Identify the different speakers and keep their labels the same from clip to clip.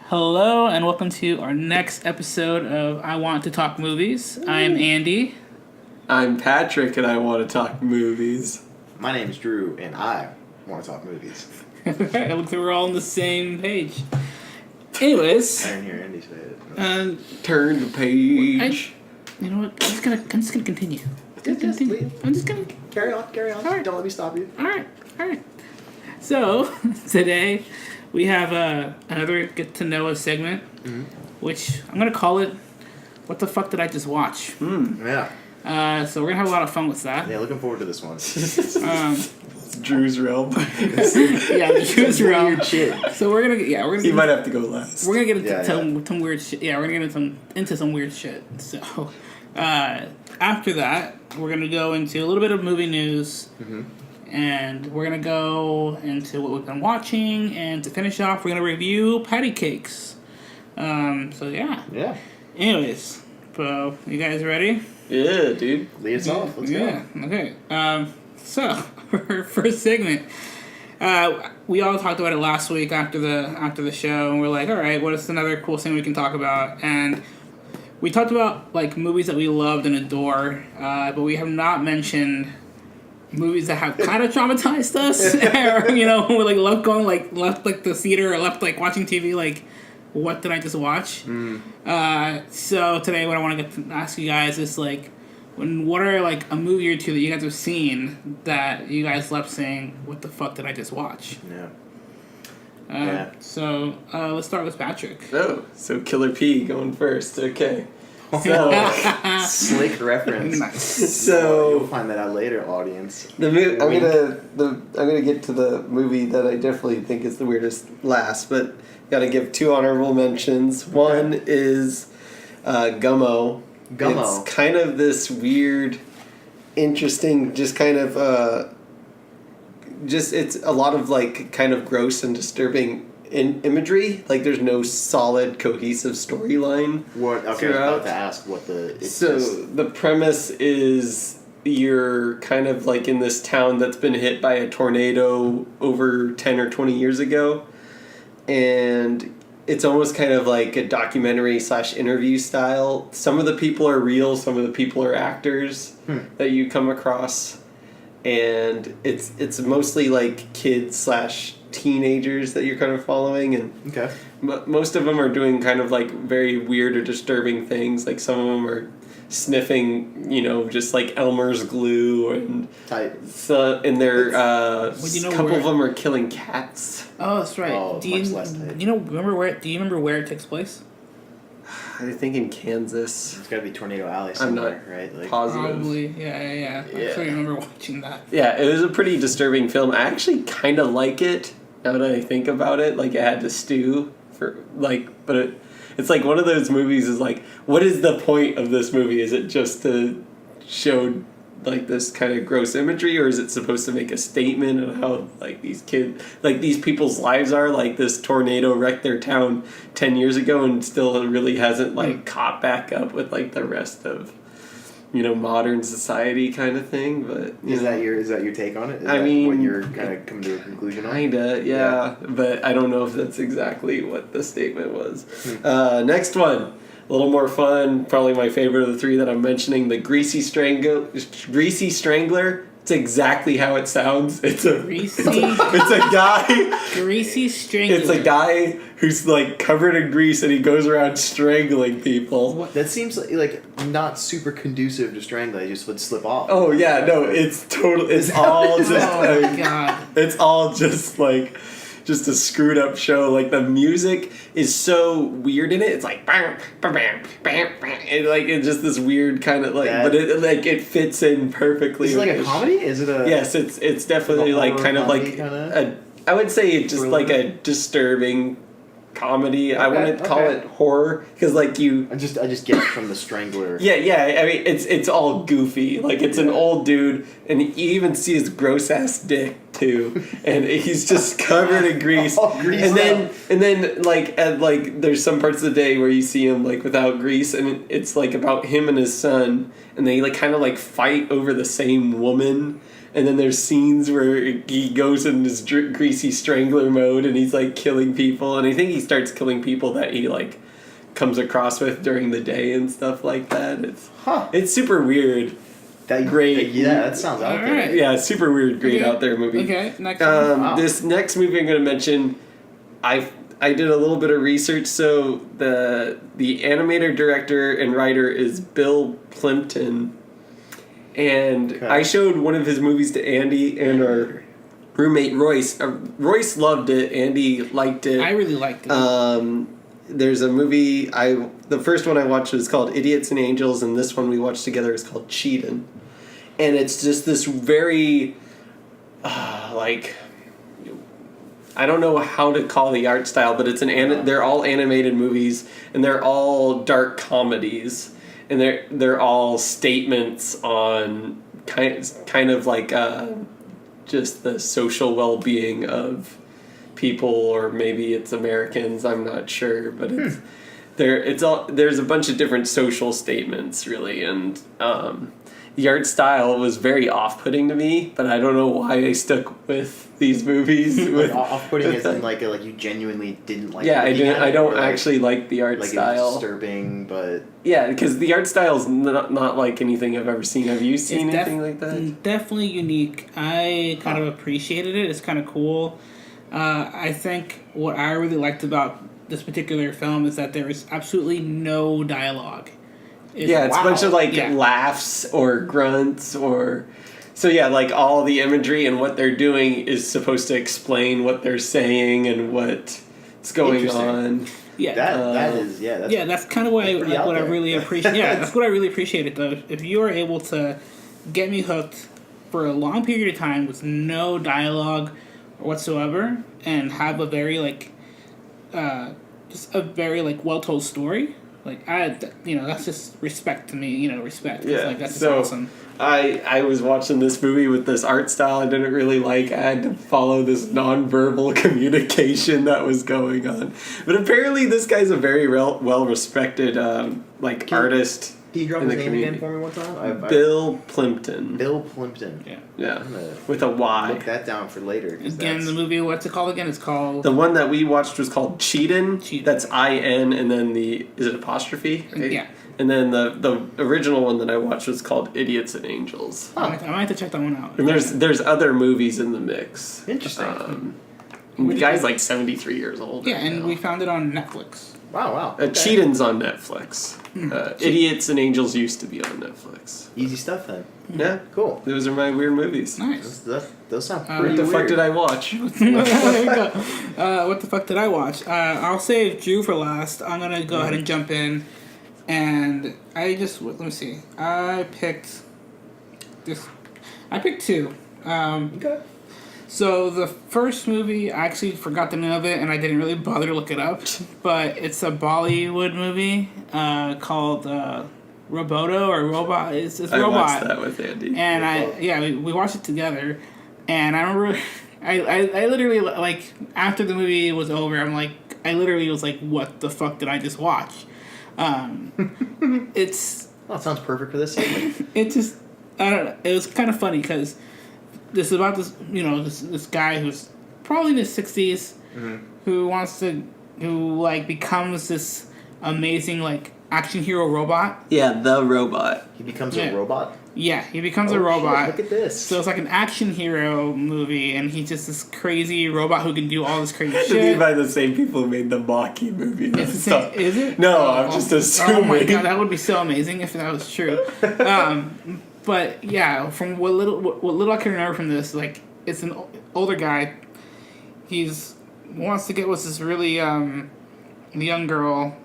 Speaker 1: Hello and welcome to our next episode of I Want to Talk Movies. I'm Andy.
Speaker 2: I'm Patrick and I want to talk movies.
Speaker 3: My name's Drew and I want to talk movies.
Speaker 1: It looks like we're all on the same page. Anyways,
Speaker 3: I didn't hear Andy say it.
Speaker 2: Turn the page.
Speaker 1: You know what? I'm just gonna continue. I'm just gonna
Speaker 3: Carry on.
Speaker 1: Alright.
Speaker 3: Don't let me stop you.
Speaker 1: All right. So today we have another get to know us segment, which I'm gonna call it "What the fuck did I just watch?"
Speaker 3: Yeah.
Speaker 1: So we're gonna have a lot of fun with that.
Speaker 3: Yeah, looking forward to this one.
Speaker 2: It's Drew's realm.
Speaker 1: Yeah, the Drew's realm.
Speaker 3: Weird shit.
Speaker 1: So we're gonna
Speaker 2: He might have to go last.
Speaker 1: We're gonna get into
Speaker 3: Yeah.
Speaker 1: some weird shit. Yeah, we're gonna get into some weird shit. So after that, we're gonna go into a little bit of movie news, and we're gonna go into what we've been watching, and to finish off, we're gonna review Patti Cakes. So yeah.
Speaker 3: Yeah.
Speaker 1: Anyways, so you guys ready?
Speaker 2: Yeah, dude.
Speaker 3: Lead us off. Let's
Speaker 1: Yeah.
Speaker 3: go.
Speaker 1: Okay. So for our first segment, we all talked about it last week after the show, and we're like, all right, what is another cool thing we can talk about? And we talked about like movies that we loved and adore, but we have not mentioned movies that have kind of traumatized us, or we're like left the theater or left like watching TV like, what did I just watch? So today, what I want to ask you guys is like, what are like a movie or two that you guys have seen that you guys left saying, what the fuck did I just watch?
Speaker 3: Yeah.
Speaker 1: So let's start with Patrick.
Speaker 2: Oh, so Killer P going first. Okay. So,
Speaker 3: Slick reference.
Speaker 1: Nice.
Speaker 2: so
Speaker 3: You'll find that out later, audience.
Speaker 2: I'm gonna get to the movie that I definitely think is the weirdest last, but gotta give two honorable mentions. One is Gummo.
Speaker 3: Gummo.
Speaker 2: It's kind of this weird, interesting, just kind of it's a lot of like kind of gross and disturbing imagery. Like there's no solid cohesive storyline.
Speaker 3: What? Okay,
Speaker 2: throughout.
Speaker 3: I was about to ask what the.
Speaker 2: The premise is you're kind of like in this town that's been hit by a tornado over 10 or 20 years ago, and it's almost kind of like a documentary / interview style. Some of the people are real, some of the people are actors that you come across, and it's mostly like kids / teenagers that you're kind of following, and
Speaker 3: Okay.
Speaker 2: most of them are doing kind of like very weird or disturbing things. Like some of them are sniffing, just like Elmer's glue, and
Speaker 3: Tight.
Speaker 2: so and they're a couple
Speaker 1: where-
Speaker 2: of them are killing cats.
Speaker 1: Oh, that's right.
Speaker 3: Oh,
Speaker 1: do you
Speaker 3: much less tight.
Speaker 1: remember where it takes place?
Speaker 2: I think in Kansas.
Speaker 3: It's got to be Tornado Alley
Speaker 2: I'm not
Speaker 3: somewhere, right? Like,
Speaker 2: positive.
Speaker 1: Probably. Yeah. I actually remember watching that.
Speaker 2: Yeah, it was a pretty disturbing film. I actually kind of like it now that I think about it. Like, it had to stew for, like, but it's like one of those movies is like, what is the point of this movie? Is it just to show, like, this kind of gross imagery, or is it supposed to make a statement of how, like, these kids, like, these people's lives are? Like, this tornado wrecked their town 10 years ago and still it really hasn't, like, caught back up with, like, the rest of, modern society kind of thing, but
Speaker 3: is that your take on it? Is
Speaker 2: I
Speaker 3: that
Speaker 2: mean,
Speaker 3: what you're kind of coming to a conclusion on?
Speaker 2: kinda, yeah, but I don't know if that's exactly what the statement was. Next one, a little more fun, probably my favorite of the three that I'm mentioning, the Greasy Strangler. It's exactly how it sounds. It's a guy.
Speaker 1: Greasy Strangler.
Speaker 2: It's a guy who's like covered in grease and he goes around strangling people.
Speaker 3: That seems like not super conducive to strangling. It just would slip off.
Speaker 2: Oh yeah, no, it's total. It's all just.
Speaker 1: Oh my god.
Speaker 2: It's all just like, just a screwed up show. Like the music is so weird in it. It's like bam, bam, bam, bam, bam. And like it's just this weird kind of like, but it fits in perfectly.
Speaker 3: Is it like a comedy? Is it a?
Speaker 2: Yes, it's definitely like kind of like I would say just
Speaker 3: thriller?
Speaker 2: like a disturbing comedy. I wouldn't call it horror because like you.
Speaker 3: I just get it from the Strangler.
Speaker 2: Yeah. I mean, it's all goofy. Like it's an old dude, and you even see his gross ass dick too, and he's just covered in grease. And then like there's some parts of the day where you see him like without grease, and it's like about him and his son, and they like kind of like fight over the same woman. And then there's scenes where he goes in this greasy strangler mode and he's like killing people. And I think he starts killing people that he like comes across with during the day and stuff like that. It's super weird. Great.
Speaker 3: Yeah, that sounds out there.
Speaker 1: Right.
Speaker 2: Yeah, super weird, great
Speaker 1: Okay.
Speaker 2: out there movie.
Speaker 1: Okay, next one.
Speaker 3: Wow.
Speaker 2: This next movie I'm going to mention, I did a little bit of research. So the animator, director, and writer is Bill Plimpton. And
Speaker 3: Okay.
Speaker 2: I showed one of his movies to Andy and our roommate Royce. Royce loved it. Andy liked it.
Speaker 1: I really liked it.
Speaker 2: There's a movie the first one I watched was called Idiots and Angels, and this one we watched together is called Cheatin'. And it's just this very like, I don't know how to call the art style, but it's they're all animated movies and they're all dark comedies, and they're all statements on kind of like just the social well-being of people, or maybe it's Americans, I'm not sure, but there's a bunch of different social statements really, and the art style was very off-putting to me, but I don't know why I stuck with these movies.
Speaker 3: Like off-putting is in like you genuinely didn't like.
Speaker 2: Yeah, I don't
Speaker 3: like,
Speaker 2: actually like the art
Speaker 3: like
Speaker 2: style.
Speaker 3: It was disturbing, but
Speaker 2: yeah, because the art style is not like anything I've ever seen. Have you seen anything like that?
Speaker 1: Definitely unique. I kind of appreciated it. It's kind of cool. I think what I really liked about this particular film is that there is absolutely no dialogue.
Speaker 2: It's a bunch of laughs or grunts or... So yeah, like all the imagery and what they're doing is supposed to explain what they're saying and what's going on.
Speaker 1: Yeah, that's kind of what I really appreciate. Yeah, that's what I really appreciated though. If you are able to get me hooked for a long period of time with no dialogue whatsoever and have a very just a very well told story, that's just respect to me. Respect.
Speaker 2: Yeah,
Speaker 1: that's just awesome.
Speaker 2: I was watching this movie with this art style I didn't really like. I had to follow this nonverbal communication that was going on. But apparently this guy's a very well-respected artist.
Speaker 3: Can you drop his name again for me one time?
Speaker 2: Bill Plimpton.
Speaker 3: Bill Plimpton.
Speaker 2: Yeah. With a Y.
Speaker 3: Look that down for later.
Speaker 1: Again, the movie, what's it called again? It's called...
Speaker 2: The one that we watched was called Cheatin'. That's I-N, and then is it apostrophe? Right?
Speaker 1: Yeah.
Speaker 2: And then the original one that I watched was called Idiots and Angels.
Speaker 1: I might have to check that one out.
Speaker 2: And there's other movies in the mix.
Speaker 3: Interesting.
Speaker 2: The guy's like 73 years old.
Speaker 1: Yeah,
Speaker 2: right
Speaker 1: and
Speaker 2: now.
Speaker 1: we found it on Netflix.
Speaker 3: Wow. Okay.
Speaker 2: Cheatin's on Netflix. Idiots and Angels used to be on Netflix.
Speaker 3: Easy stuff then.
Speaker 2: Yeah.
Speaker 3: Cool.
Speaker 2: Those are my weird movies.
Speaker 1: Nice.
Speaker 3: Those sound pretty
Speaker 2: What the
Speaker 3: weird.
Speaker 2: fuck did I watch?
Speaker 1: There you go. What the fuck did I watch? I'll save Drew for last. I'm gonna go ahead and jump in, and let me see. I picked two.
Speaker 3: Okay.
Speaker 1: So the first movie, I actually forgot the name of it, and I didn't really bother to look it up. But it's a Bollywood movie called Roboto or Robot. It's
Speaker 2: I
Speaker 1: Robot.
Speaker 2: watched that with Andy.
Speaker 1: And we watched it together, and I remember I literally after the movie was over, I literally was like, what the fuck did I just watch? It's...
Speaker 3: Well, it sounds perfect for this segment.
Speaker 1: It just... I don't know. It was kind of funny because this is about this guy who's probably in his 60s who becomes this amazing action hero robot.
Speaker 2: Yeah, the robot.
Speaker 3: He becomes a robot?
Speaker 1: Yeah, he becomes a robot.
Speaker 3: Shit, look at this.
Speaker 1: So it's like an action hero movie, and he's just this crazy robot who can do all this crazy shit.
Speaker 2: Made by the same people who made the Maki movie.
Speaker 1: It's the same, is it?
Speaker 2: No, I'm just assuming.
Speaker 1: Oh my god, that would be so amazing if that was true. But yeah, from what little I can remember from this, it's an older guy. He's wants to get with this really young girl,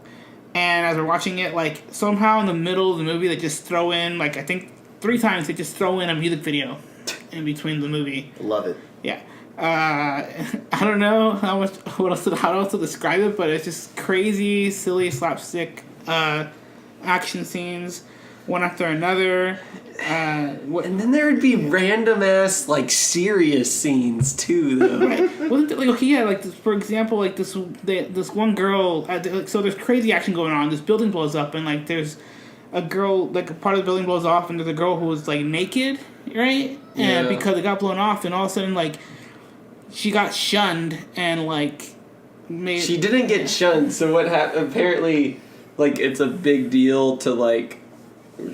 Speaker 1: and as we're watching it, somehow in the middle of the movie, they just throw in I think 3 times they just throw in a music video in between the movie.
Speaker 3: Love it.
Speaker 1: Yeah. I don't know how else to describe it, but it's just crazy, silly, slapstick action scenes, one after another.
Speaker 2: And then there would be random ass serious scenes too, though.
Speaker 1: Right? Wasn't it for example, this one girl. So there's crazy action going on. This building blows up, and there's a girl, part of the building blows off, and there's a girl who was naked, right?
Speaker 2: Yeah.
Speaker 1: And because it got blown off, and all of a sudden, like, she got shunned and, like, made...
Speaker 2: She didn't get shunned, so what happened? Apparently, like, it's a big deal to, like,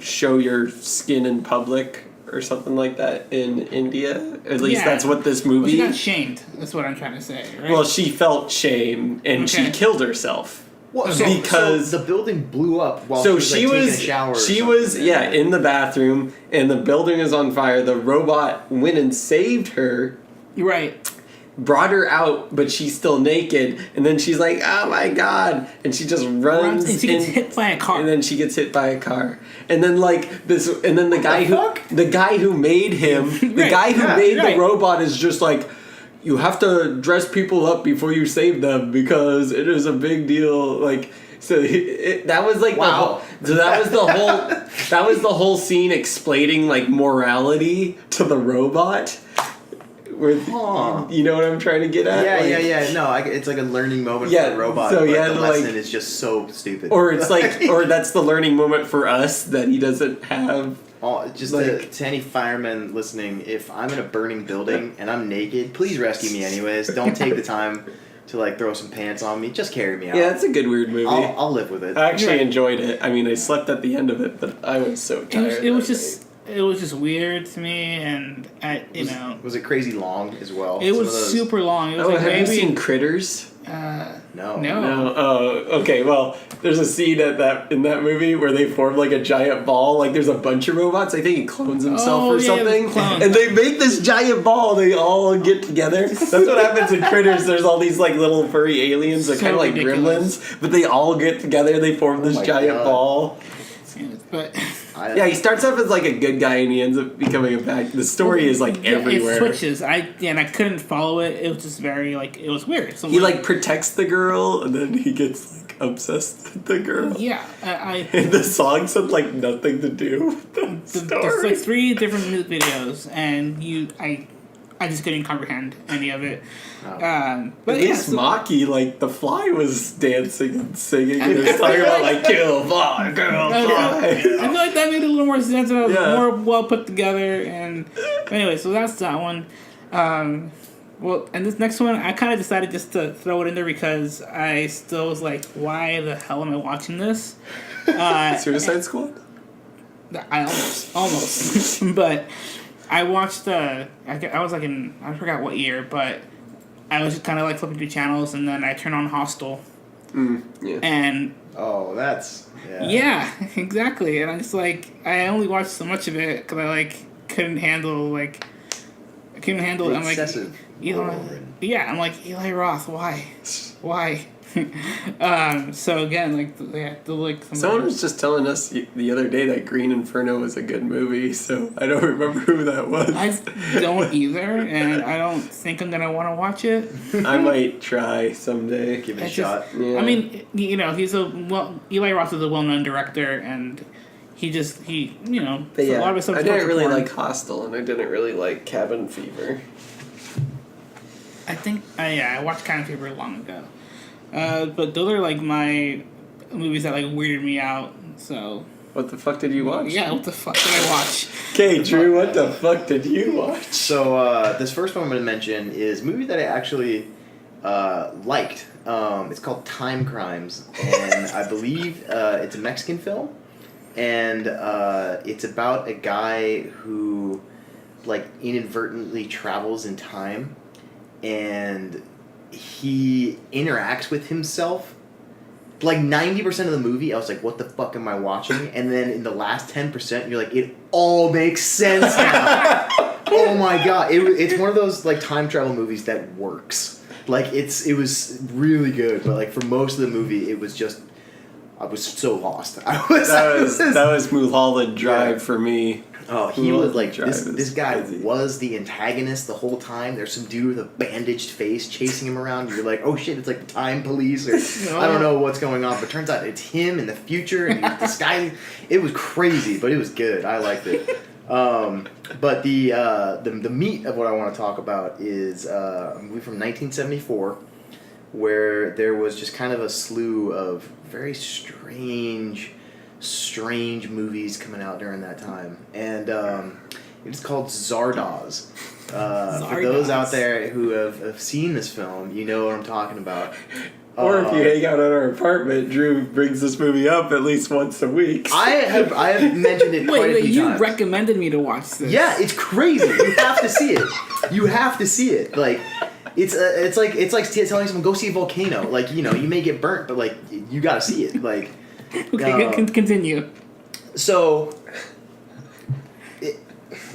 Speaker 2: show your skin in public or something like that in India. At least that's what this movie...
Speaker 1: Well, she got shamed, that's what I'm trying to say, right?
Speaker 2: Well, she felt shame, and she killed herself.
Speaker 3: Well,
Speaker 2: because
Speaker 3: so the building blew up while she was taking a shower.
Speaker 2: She was in the bathroom, and the building is on fire. The robot went and saved her.
Speaker 1: Right.
Speaker 2: Brought her out, but she's still naked, and then she's like, "Oh my god!" And she just runs,
Speaker 1: and she gets hit by a car.
Speaker 2: And then she gets hit by a car, and then like this, and then the guy who made him, the guy who made the robot is just like, "You have to dress people up before you save them because it is a big deal." Like, so that was like that was the whole scene explaining like morality to the robot. With, you know what I'm trying to get at?
Speaker 3: Yeah. No, it's like a learning moment for the robot.
Speaker 2: So
Speaker 3: but the
Speaker 2: like,
Speaker 3: lesson is just so stupid.
Speaker 2: Or it's like, or that's the learning moment for us that he doesn't have.
Speaker 3: Just
Speaker 2: like,
Speaker 3: to any firemen listening, if I'm in a burning building and I'm naked, please rescue me anyways. Don't take the time to like throw some pants on me. Just carry me out.
Speaker 2: Yeah, it's a good weird movie.
Speaker 3: I'll live with it.
Speaker 2: I actually enjoyed it. I mean, I slept at the end of it, but I was so tired.
Speaker 1: It was just weird to me, and
Speaker 3: Was it crazy long as well?
Speaker 1: It was super long. It was like
Speaker 2: have you seen Critters?
Speaker 3: No.
Speaker 2: Oh, okay. Well, there's a scene in that movie where they form like a giant ball. Like there's a bunch of robots. I think he clones himself or something, and they make this giant ball. They all get together. That's what happens in Critters. There's all these like little furry aliens that kind of like gremlins, but they all get together. They form this giant ball.
Speaker 1: But
Speaker 2: he starts off as like a good guy and he ends up becoming a bad. The story is like everywhere.
Speaker 1: It switches. I couldn't follow it. It was just very like it was weird. So
Speaker 2: he like protects the girl and then he gets like obsessed with the girl.
Speaker 1: Yeah,
Speaker 2: and the songs had like nothing to do with the story.
Speaker 1: There's like 3 different music videos, and I just couldn't comprehend any of it. But
Speaker 2: at least Maki, like the fly, was dancing and singing. And it was talking about like kill fly, girl fly.
Speaker 1: I feel like that made a little more sense and it was more well put together. And anyway, so that's that one. Well, and this next one, I kind of decided just to throw it in there because I still was like, why the hell am I watching this?
Speaker 2: Suicide Squad?
Speaker 1: I almost. But I watched, I was like I forgot what year, but I was just kind of like flipping through channels and then I turned on Hostel. And...
Speaker 3: Oh, that's...
Speaker 1: Yeah, exactly. And I'm just like, I only watched so much of it because I like couldn't handle it. I'm like, I'm like, Eli Roth, why? So again, like,
Speaker 2: someone was just telling us the other day that Green Inferno was a good movie, so I don't remember who that was.
Speaker 1: I don't either, and I don't think I'm gonna want to watch it.
Speaker 2: I might try someday.
Speaker 3: Give it a shot.
Speaker 2: Yeah.
Speaker 1: I mean, Eli Roth is a well-known director, and he a lot of his stuff.
Speaker 2: I didn't really like Hostel, and I didn't really like Cabin Fever.
Speaker 1: I think, I watched Cabin Fever long ago. But those are like my movies that like weirded me out. So
Speaker 2: what the fuck did you watch?
Speaker 1: Yeah, what the fuck did I watch?
Speaker 2: Okay, Drew, what the fuck did you watch?
Speaker 3: So this first one I'm going to mention is a movie that I actually liked. It's called Time Crimes, and I believe it's a Mexican film, and it's about a guy who like inadvertently travels in time, and he interacts with himself. Like 90% of the movie, I was like, what the fuck am I watching? And then in the last 10%, you're like, it all makes sense now. Oh my god. It's one of those like time travel movies that works. Like it was really good, but like for most of the movie, it was just, I was so lost. That
Speaker 2: was Mulholland Drive for me.
Speaker 3: Oh, he was like, this guy was the antagonist the whole time. There's some dude with a bandaged face chasing him around. You're like, oh shit, it's like the time police, or I don't know what's going on. But turns out it's him in the future, and he's disguising. It was crazy, but it was good. I liked it. But the meat of what I want to talk about is a movie from 1974, where there was just kind of a slew of very strange movies coming out during that time, and It's called Zardoz. For those out there who have seen this film, you know what I'm talking about.
Speaker 2: Or if you hang out at our apartment, Drew brings this movie up at least once a week.
Speaker 3: I have mentioned it quite a few
Speaker 1: you
Speaker 3: times.
Speaker 1: recommended me to watch this.
Speaker 3: Yeah, it's crazy. You have to see it. You have to see it. Like, it's like telling someone go see a volcano. Like, you know, you may get burnt, but like you gotta see it. Like,
Speaker 1: Okay, continue.
Speaker 3: So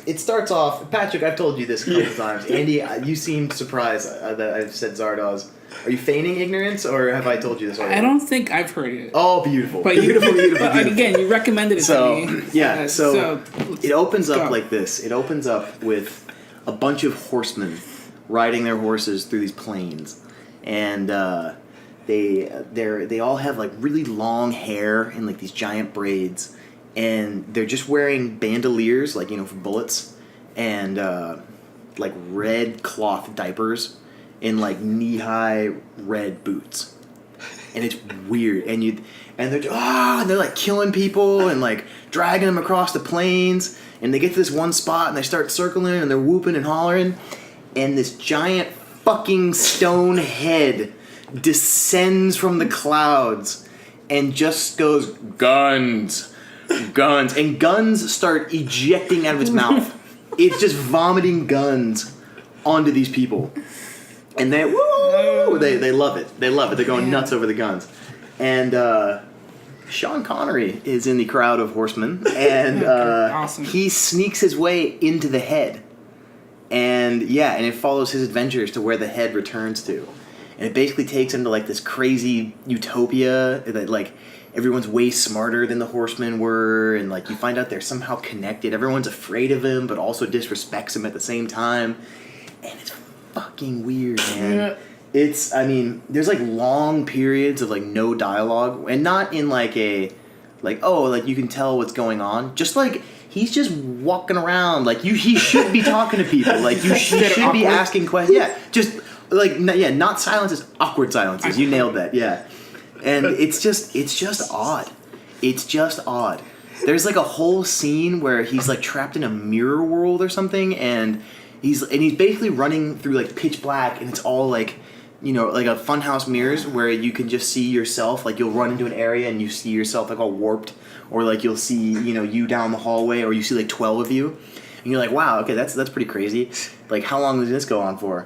Speaker 3: it starts off. Patrick, I've told you this a couple times. Andy, you seemed surprised that I've said Zardoz. Are you feigning ignorance, or have I told you this already?
Speaker 1: I don't think I've heard it.
Speaker 3: Oh, beautiful.
Speaker 1: But
Speaker 3: beautiful.
Speaker 1: But again, you recommended it to me.
Speaker 3: Yeah, so it opens up
Speaker 1: go.
Speaker 3: like this. It opens up with a bunch of horsemen riding their horses through these plains. And they all have like really long hair and like these giant braids. And they're just wearing bandoliers, like, you know, for bullets. And like red cloth diapers. In like knee-high red boots, and it's weird. And they're like killing people and like dragging them across the plains. And they get to this one spot and they start circling and they're whooping and hollering. And this giant fucking stone head descends from the clouds and just goes guns, and guns start ejecting out of its mouth. It's just vomiting guns onto these people. And they love it. They love it. They're going nuts over the guns. And Sean Connery is in the crowd of horsemen. And
Speaker 1: awesome.
Speaker 3: He sneaks his way into the head. And it follows his adventures to where the head returns to. And it basically takes him to like this crazy utopia that like everyone's way smarter than the horsemen were. And like you find out they're somehow connected. Everyone's afraid of him, but also disrespects him at the same time. And it's fucking weird, man. Yeah. There's like long periods of like no dialogue, and not in like a like you can tell what's going on. Just like he's just walking around like he should be talking to people. Like he should be asking questions. Yeah, just like not silences, awkward silences. You nailed that. Yeah, and it's just odd. It's just odd. There's like a whole scene where he's like trapped in a mirror world or something, and he's basically running through like pitch black, and it's all like, you know, like a funhouse mirrors where you can just see yourself. Like you'll run into an area and you see yourself like all warped, or like you'll see, you know, you down the hallway, or you see like 12 of you, and you're like, wow, okay, that's pretty crazy. Like how long does this go on for?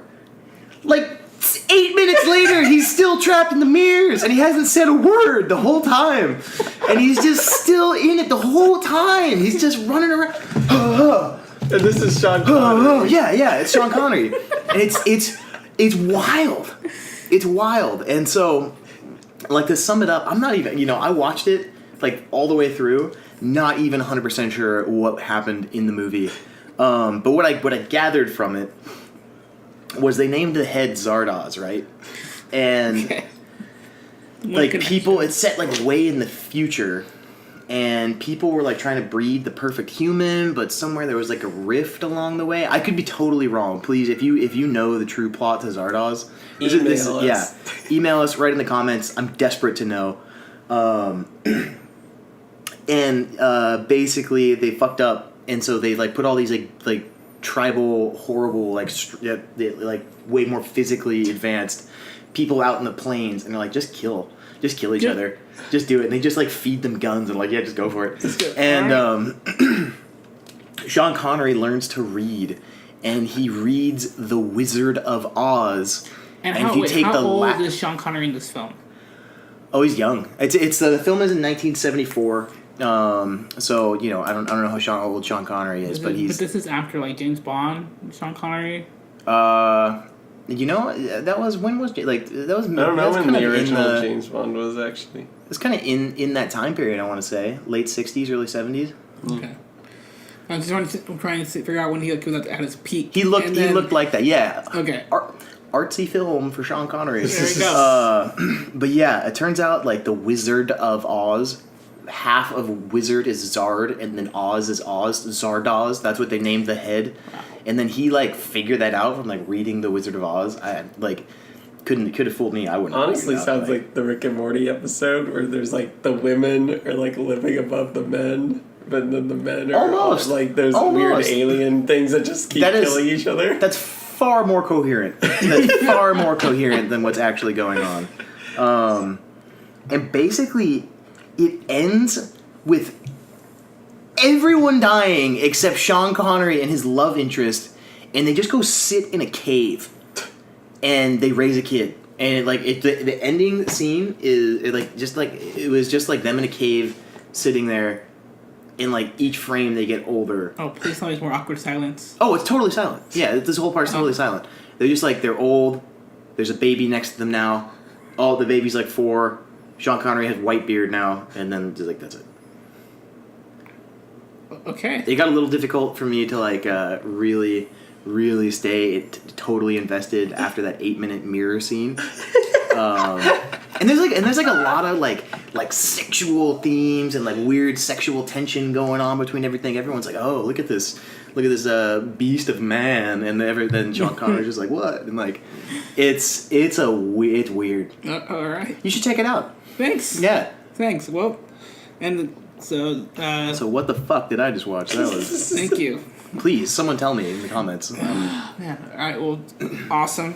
Speaker 3: Like 8 minutes later, he's still trapped in the mirrors, and he hasn't said a word the whole time, and he's just still in it the whole time. He's just running around.
Speaker 2: And this is Sean Connery.
Speaker 3: Yeah, it's Sean Connery. And it's wild. It's wild. And so, like, to sum it up, I'm not even, you know, I watched it, like, all the way through, not even 100% sure what happened in the movie. But what I gathered from it was they named the head Zardoz, right? And, like, people, it's set, like, way in the future. And people were like trying to breed the perfect human, but somewhere there was like a rift along the way. I could be totally wrong. Please, if you know the true plot to Zardoz,
Speaker 2: email us.
Speaker 3: Email us right in the comments. I'm desperate to know. Basically they fucked up, and so they like put all these like tribal horrible like way more physically advanced people out in the plains, and they're like just kill each other. Just do it. And they just like feed them guns and like, yeah, just go for it. And Sean Connery learns to read, and he reads The Wizard of Oz.
Speaker 1: And how old is Sean Connery in this film?
Speaker 3: Oh, he's young. It's the film is in 1974. So you know, I don't know how old Sean Connery is, but
Speaker 1: this is after like James Bond, Sean Connery.
Speaker 3: You know, that was when was like that was.
Speaker 2: I don't know when the original James Bond was actually.
Speaker 3: It's kind of in that time period. I want to say late 60s, early 70s.
Speaker 1: Okay. I'm trying to figure out when he was at his peak.
Speaker 3: He looked like that. Yeah.
Speaker 1: Okay.
Speaker 3: Artsy film for Sean Connery.
Speaker 1: There you go.
Speaker 3: But yeah, it turns out like the Wizard of Oz, half of Wizard is Zard, and then Oz is Oz. Zardoz. That's what they named the head. Wow. And then he like figured that out from like reading the Wizard of Oz. could have fooled me. I wouldn't. have
Speaker 2: Honestly,
Speaker 3: figured it out,
Speaker 2: sounds like the Rick and Morty episode where there's like the women are like living above the men, but then the men are
Speaker 3: Almost.
Speaker 2: like there's
Speaker 3: Almost.
Speaker 2: weird alien things that just keep killing each other.
Speaker 3: That's far more coherent. That's far more coherent than what's actually going on. And basically, it ends with everyone dying except Sean Connery and his love interest, and they just go sit in a cave, and they raise a kid. And the ending scene is it was just like them in a cave sitting there. In like each frame, they get older.
Speaker 1: Oh, please tell me it's more awkward silence.
Speaker 3: Oh, it's totally silent. Yeah, this whole part's totally silent. They're just like they're old. There's a baby next to them now. Oh, the baby's like 4. Sean Connery has white beard now, and then just like that's it.
Speaker 1: Okay.
Speaker 3: It got a little difficult for me to like really, really stay totally invested after that 8-minute mirror scene. And there's like a lot of like sexual themes and like weird sexual tension going on between everything. Everyone's like, oh, look at this beast of man, and then Sean Connery's just like, what? And like, it's weird.
Speaker 1: All right.
Speaker 3: You should check it out.
Speaker 1: Thanks.
Speaker 3: Yeah.
Speaker 1: Thanks. Well, and so.
Speaker 3: So what the fuck did I just watch? That was.
Speaker 1: Thank you.
Speaker 3: Please, someone tell me in the comments.
Speaker 1: Yeah. All right. Well, awesome.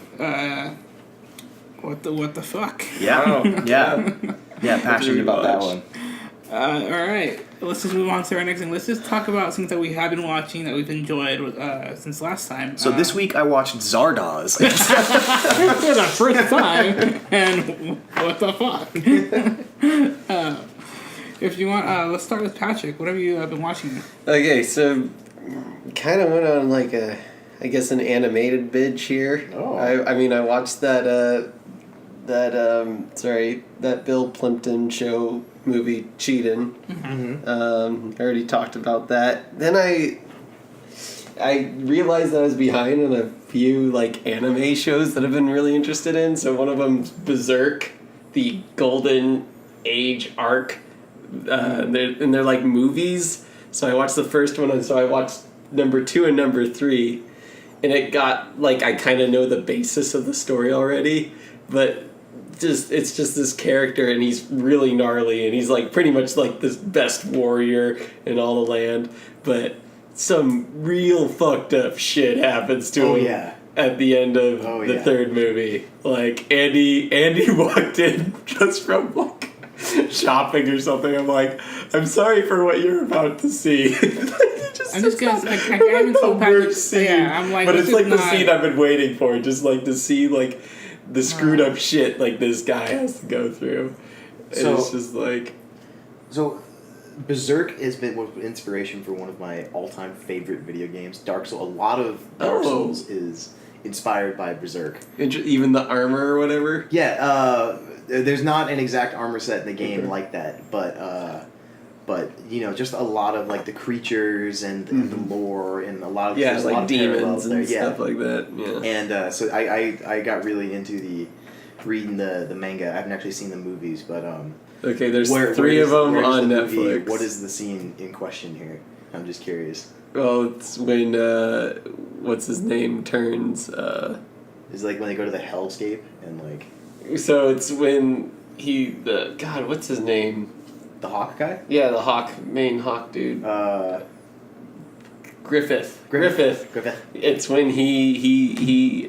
Speaker 1: What the fuck?
Speaker 3: Yeah.
Speaker 2: Wow.
Speaker 3: Yeah, passionate about that one.
Speaker 1: All right. Let's just move on to our next thing. Let's just talk about things that we have been watching that we've enjoyed since last time.
Speaker 3: So this week I watched Zardoz.
Speaker 1: For the first time, and what the fuck? If you want, let's start with Patrick. What have you been watching?
Speaker 2: Okay, so kind of went on like I guess an animated binge here.
Speaker 3: Oh.
Speaker 2: I mean, I watched that Bill Plimpton show movie Cheatin'.
Speaker 3: Mm-hmm.
Speaker 2: I already talked about that. Then I realized that I was behind on a few like anime shows that I've been really interested in. So one of them's Berserk, the Golden Age arc. They're like movies. So I watched the first one, and so I watched number 2 and number 3, and it got like I kind of know the basis of the story already, but it's just this character, and he's really gnarly, and he's like pretty much like this best warrior in all the land, but some real fucked up shit happens to him at the end of the third movie. Like Andy walked in just from like shopping or something. I'm like, I'm sorry for what you're about to see.
Speaker 1: I'm just gonna like I haven't told Patrick. Yeah, I'm like,
Speaker 2: but it's like the
Speaker 1: not...
Speaker 2: scene I've been waiting for, just like to see like the screwed up shit like this guy has to go through. So, it's just like
Speaker 3: Berserk has been inspiration for one of my all-time favorite video games, Dark Souls. A lot of Dark Souls is inspired by Berserk.
Speaker 2: Even the armor or whatever.
Speaker 3: Yeah, there's not an exact armor set in the game like that, but you know, just a lot of like the creatures and the lore and a lot of
Speaker 2: like
Speaker 3: a lot
Speaker 2: demons
Speaker 3: of
Speaker 2: and stuff like that. Yeah,
Speaker 3: and so I got really into reading the manga. I haven't actually seen the movies, but
Speaker 2: okay, there's 3 of them on Netflix.
Speaker 3: What is the scene in question here? I'm just curious.
Speaker 2: Well, it's when what's his name turns.
Speaker 3: Is it like when they go to the hellscape and like.
Speaker 2: So it's when God, what's his name?
Speaker 3: The Hawk guy?
Speaker 2: Yeah, the main Hawk dude. Griffith. It's when he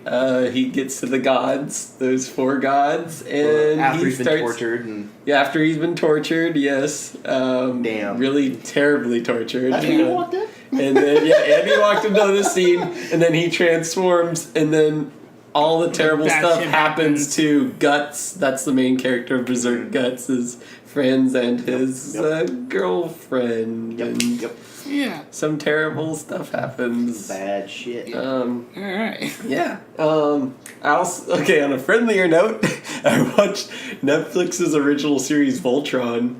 Speaker 2: gets to the gods, those 4 gods, and
Speaker 3: after he's been tortured and
Speaker 2: after he's been tortured, yes.
Speaker 3: Damn.
Speaker 2: Really terribly tortured.
Speaker 3: That's when you walked in?
Speaker 2: And then Andy walked into the scene, and then he transforms, and then all the terrible stuff happens to Guts. That's the main character of Berserk. Guts' his friends and his girlfriend.
Speaker 3: Yep.
Speaker 1: Yeah.
Speaker 2: Some terrible stuff happens.
Speaker 3: Bad shit.
Speaker 1: All right.
Speaker 2: Yeah. I also, on a friendlier note, I watched Netflix's original series Voltron.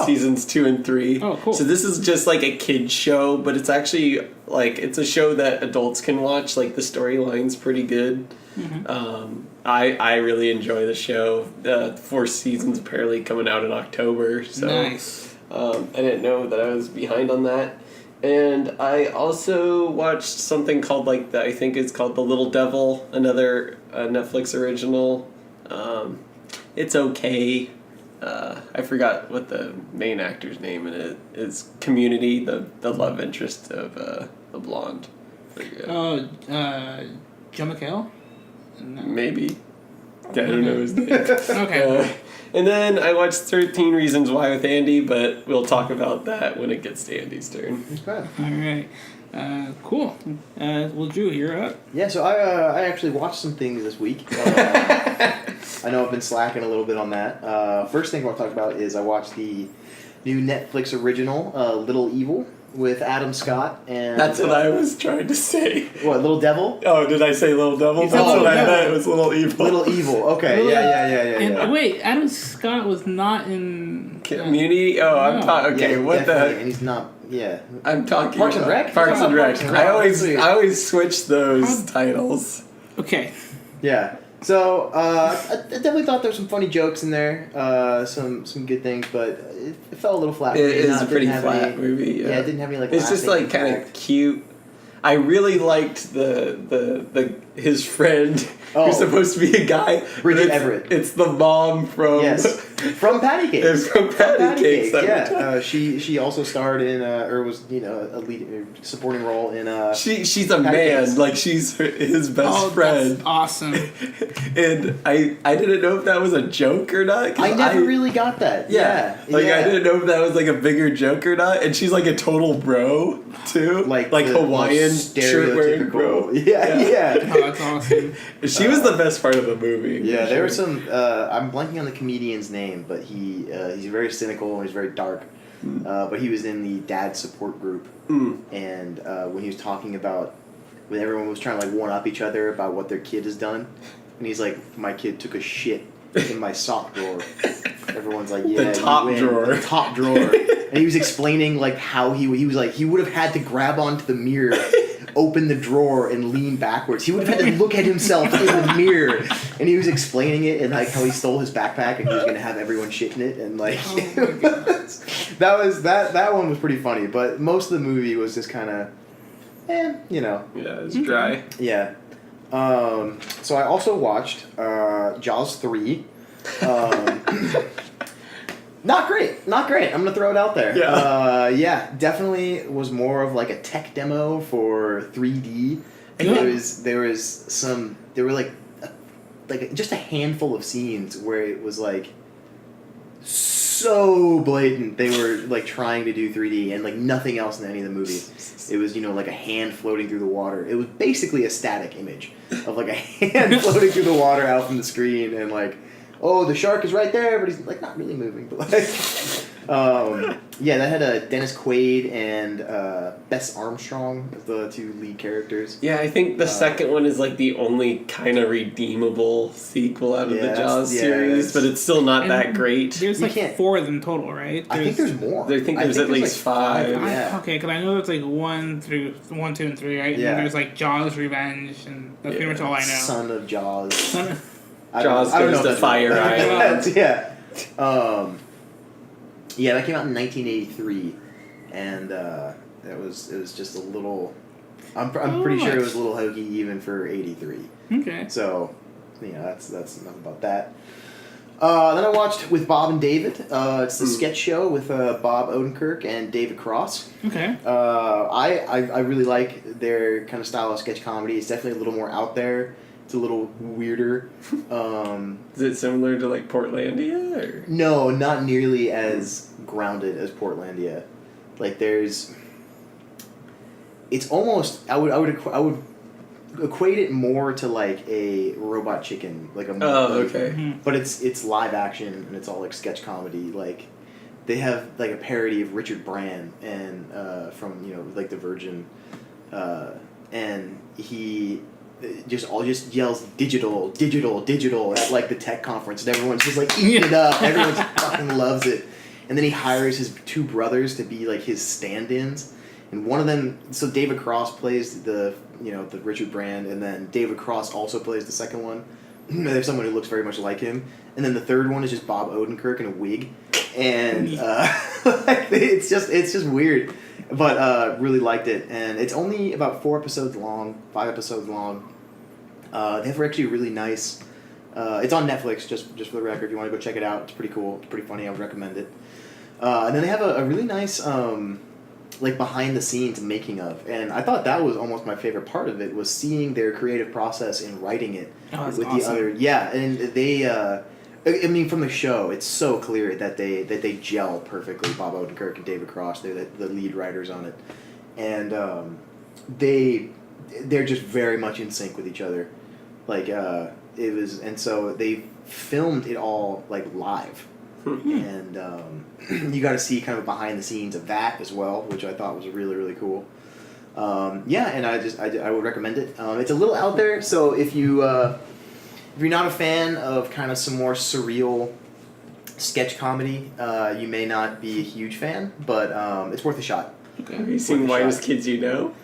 Speaker 2: Seasons 2 and 3.
Speaker 1: Oh, cool.
Speaker 2: So this is just like a kid's show, but it's actually like it's a show that adults can watch. Like the storyline's pretty good. Mm-hmm. I really enjoy the show. 4 seasons apparently coming out in October. So
Speaker 1: nice.
Speaker 2: I didn't know that I was behind on that. And I also watched something called I think it's called The Little Devil, another Netflix original. It's okay. I forgot what the main actor's name in it is. Community, the love interest of the blonde.
Speaker 1: Oh, Joe McHale? No.
Speaker 2: Maybe. I don't know his name.
Speaker 1: Okay.
Speaker 2: And then I watched 13 Reasons Why with Andy, but we'll talk about that when it gets to Andy's turn.
Speaker 3: Okay.
Speaker 1: All right. Cool. Well, Drew, you're up.
Speaker 3: Yeah, so I actually watched some things this week. I know I've been slacking a little bit on that. First thing I want to talk about is I watched the new Netflix original, Little Evil, with Adam Scott and...
Speaker 2: That's what I was trying to say.
Speaker 3: What, Little Devil?
Speaker 2: Oh, did I say Little Devil?
Speaker 3: You
Speaker 2: That's
Speaker 3: said
Speaker 2: what I
Speaker 3: Little
Speaker 2: meant.
Speaker 3: Devil.
Speaker 2: It was Little Evil.
Speaker 3: Little Evil, okay.
Speaker 1: And
Speaker 3: Yeah.
Speaker 1: wait, Adam Scott was not in...
Speaker 2: Community? Oh, I'm
Speaker 1: No.
Speaker 2: talking... Okay,
Speaker 3: Yeah,
Speaker 2: what
Speaker 3: definitely,
Speaker 2: the...
Speaker 3: And he's not... Yeah.
Speaker 2: I'm talking...
Speaker 3: Parks and Rec?
Speaker 2: Parks and Rec.
Speaker 3: Parks and Rec.
Speaker 2: I always switch those titles.
Speaker 1: Okay.
Speaker 3: Yeah. So, I definitely thought there were some funny jokes in there, some good things, but it fell a little flat.
Speaker 2: It is a pretty flat movie.
Speaker 3: Yeah, it didn't have any,
Speaker 2: It's just,
Speaker 3: lasting
Speaker 2: kind of
Speaker 3: impact.
Speaker 2: cute. I really liked his friend
Speaker 3: Oh.
Speaker 2: who's supposed to be a guy.
Speaker 3: Bridget
Speaker 2: but
Speaker 3: Everett.
Speaker 2: It's the mom from...
Speaker 3: Yes. From Patti Cake.
Speaker 2: It's from Patti Cake.
Speaker 3: Yeah. She also starred in, or was, a lead supporting role in,
Speaker 2: She's a
Speaker 3: Patti
Speaker 2: man.
Speaker 3: Cakes.
Speaker 2: She's his best
Speaker 1: Oh,
Speaker 2: friend.
Speaker 1: that's awesome.
Speaker 2: And I didn't know if that was a joke or not. 'Cause
Speaker 3: I never really got that.
Speaker 2: Yeah. I didn't know if that was a bigger joke or not. And she's a total bro too.
Speaker 3: Like the
Speaker 2: Hawaiian
Speaker 3: most
Speaker 2: shirt wearing bro.
Speaker 3: stereotypical- Yeah.
Speaker 1: Oh, that's awesome.
Speaker 2: She was the best part of the movie.
Speaker 3: Yeah,
Speaker 2: for
Speaker 3: there were
Speaker 2: sure.
Speaker 3: some. I'm blanking on the comedian's name, but he's very cynical and he's very dark. But he was in the dad support group, and when he was talking about when everyone was trying to one up each other about what their kid has done, and he's like, "My kid took a shit in my sock drawer." Everyone's like, "Yeah,
Speaker 2: The top
Speaker 3: you win."
Speaker 2: drawer.
Speaker 3: The top drawer. And he was explaining how he was like he would have had to grab onto the mirror. Open the drawer and lean backwards. He would have had to look at himself in the mirror, and he was explaining it and how he stole his backpack and he was going to have everyone shit in it and that one was pretty funny. But most of the movie was just kind of,
Speaker 2: Yeah, it's dry.
Speaker 3: yeah. So I also watched Jaws 3. Not great. I'm gonna throw it out there.
Speaker 2: Yeah.
Speaker 3: Definitely was more of a tech demo for 3D.
Speaker 1: Yeah.
Speaker 3: There were just a handful of scenes where it was so blatant they were trying to do 3D and nothing else in any of the movies. It was a hand floating through the water. It was basically a static image of a hand floating through the water out from the screen and oh, the shark is right there, but he's not really moving. But that had Dennis Quaid and Bess Armstrong as the two lead characters.
Speaker 2: Yeah, I think the second one is the only kind of redeemable sequel out of the Jaws series, but it's still not that great.
Speaker 1: There's
Speaker 3: You can't-
Speaker 1: 4 of them total, right?
Speaker 3: I think there's more.
Speaker 2: I think there's at least 5.
Speaker 3: Yeah.
Speaker 1: Okay, because I know it's 1, 2, and 3, right?
Speaker 3: Yeah.
Speaker 1: And then there's Jaws Revenge, and that's pretty much all I know.
Speaker 3: Son of Jaws.
Speaker 2: Jaws
Speaker 3: I don't
Speaker 2: goes
Speaker 3: know
Speaker 2: to
Speaker 3: if that's
Speaker 2: Fire
Speaker 3: right.
Speaker 2: Island.
Speaker 3: Yeah. That came out in 1983, and it was just a little. I'm pretty sure it was a little hokey even for '83.
Speaker 1: Okay.
Speaker 3: So, that's enough about that. Then I watched With Bob and David. It's the sketch show with Bob Odenkirk and David Cross.
Speaker 1: Okay.
Speaker 3: I really like their kind of style of sketch comedy. It's definitely a little more out there. It's a little weirder.
Speaker 2: Is it similar to Portlandia? Or?
Speaker 3: No, not nearly as grounded as Portlandia. It's almost I would equate it more to a Robot Chicken,
Speaker 2: Okay.
Speaker 3: But it's live action and it's all sketch comedy. They have a parody of Richard Brand and from the Virgin, and he just yells digital at the tech conference and everyone's just eating it up. Everyone fucking loves it. And then he hires his 2 brothers to be his stand-ins. And one of them, so David Cross plays the Richard Brand, and then David Cross also plays the second one. There's someone who looks very much like him. And then the third one is just Bob Odenkirk in a wig. and it's just weird, but really liked it, and it's only about 5 episodes long. They have actually a really nice. It's on Netflix, just for the record. If you want to go check it out, it's pretty cool. It's pretty funny. I would recommend it. And then they have a really nice like behind the scenes making of, and I thought that was almost my favorite part of it, was seeing their creative process in writing it
Speaker 1: That's
Speaker 3: with
Speaker 1: awesome.
Speaker 3: the other. Yeah, and they. I mean, from the show, it's so clear that they gel perfectly. Bob Odenkirk and David Cross, they're the lead writers on it, and they're just very much in sync with each other. Like it was, and so they filmed it all like live, and you got to see kind of behind the scenes of that as well, which I thought was really really cool. Yeah, and I would recommend it. It's a little out there, so if you're not a fan of kind of some more surreal sketch comedy, you may not be a huge fan, but it's worth a shot.
Speaker 1: Okay.
Speaker 2: Have you seen Whitest Kids You Know?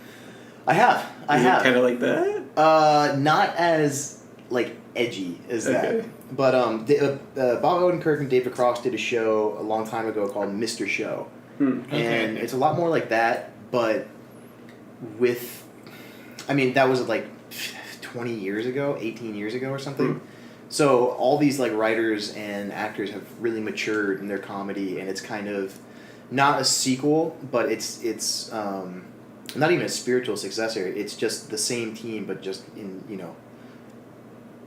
Speaker 3: I have.
Speaker 2: Is it kind of like that?
Speaker 3: Not as like edgy as
Speaker 2: Okay.
Speaker 3: that, but Bob Odenkirk and David Cross did a show a long time ago called Mr. Show, and it's a lot more like that, but with, I mean, that was like 20 years ago, 18 years ago or something. So all these like writers and actors have really matured in their comedy, and it's kind of not a sequel, but it's not even a spiritual successor. It's just the same team, but just in, you know,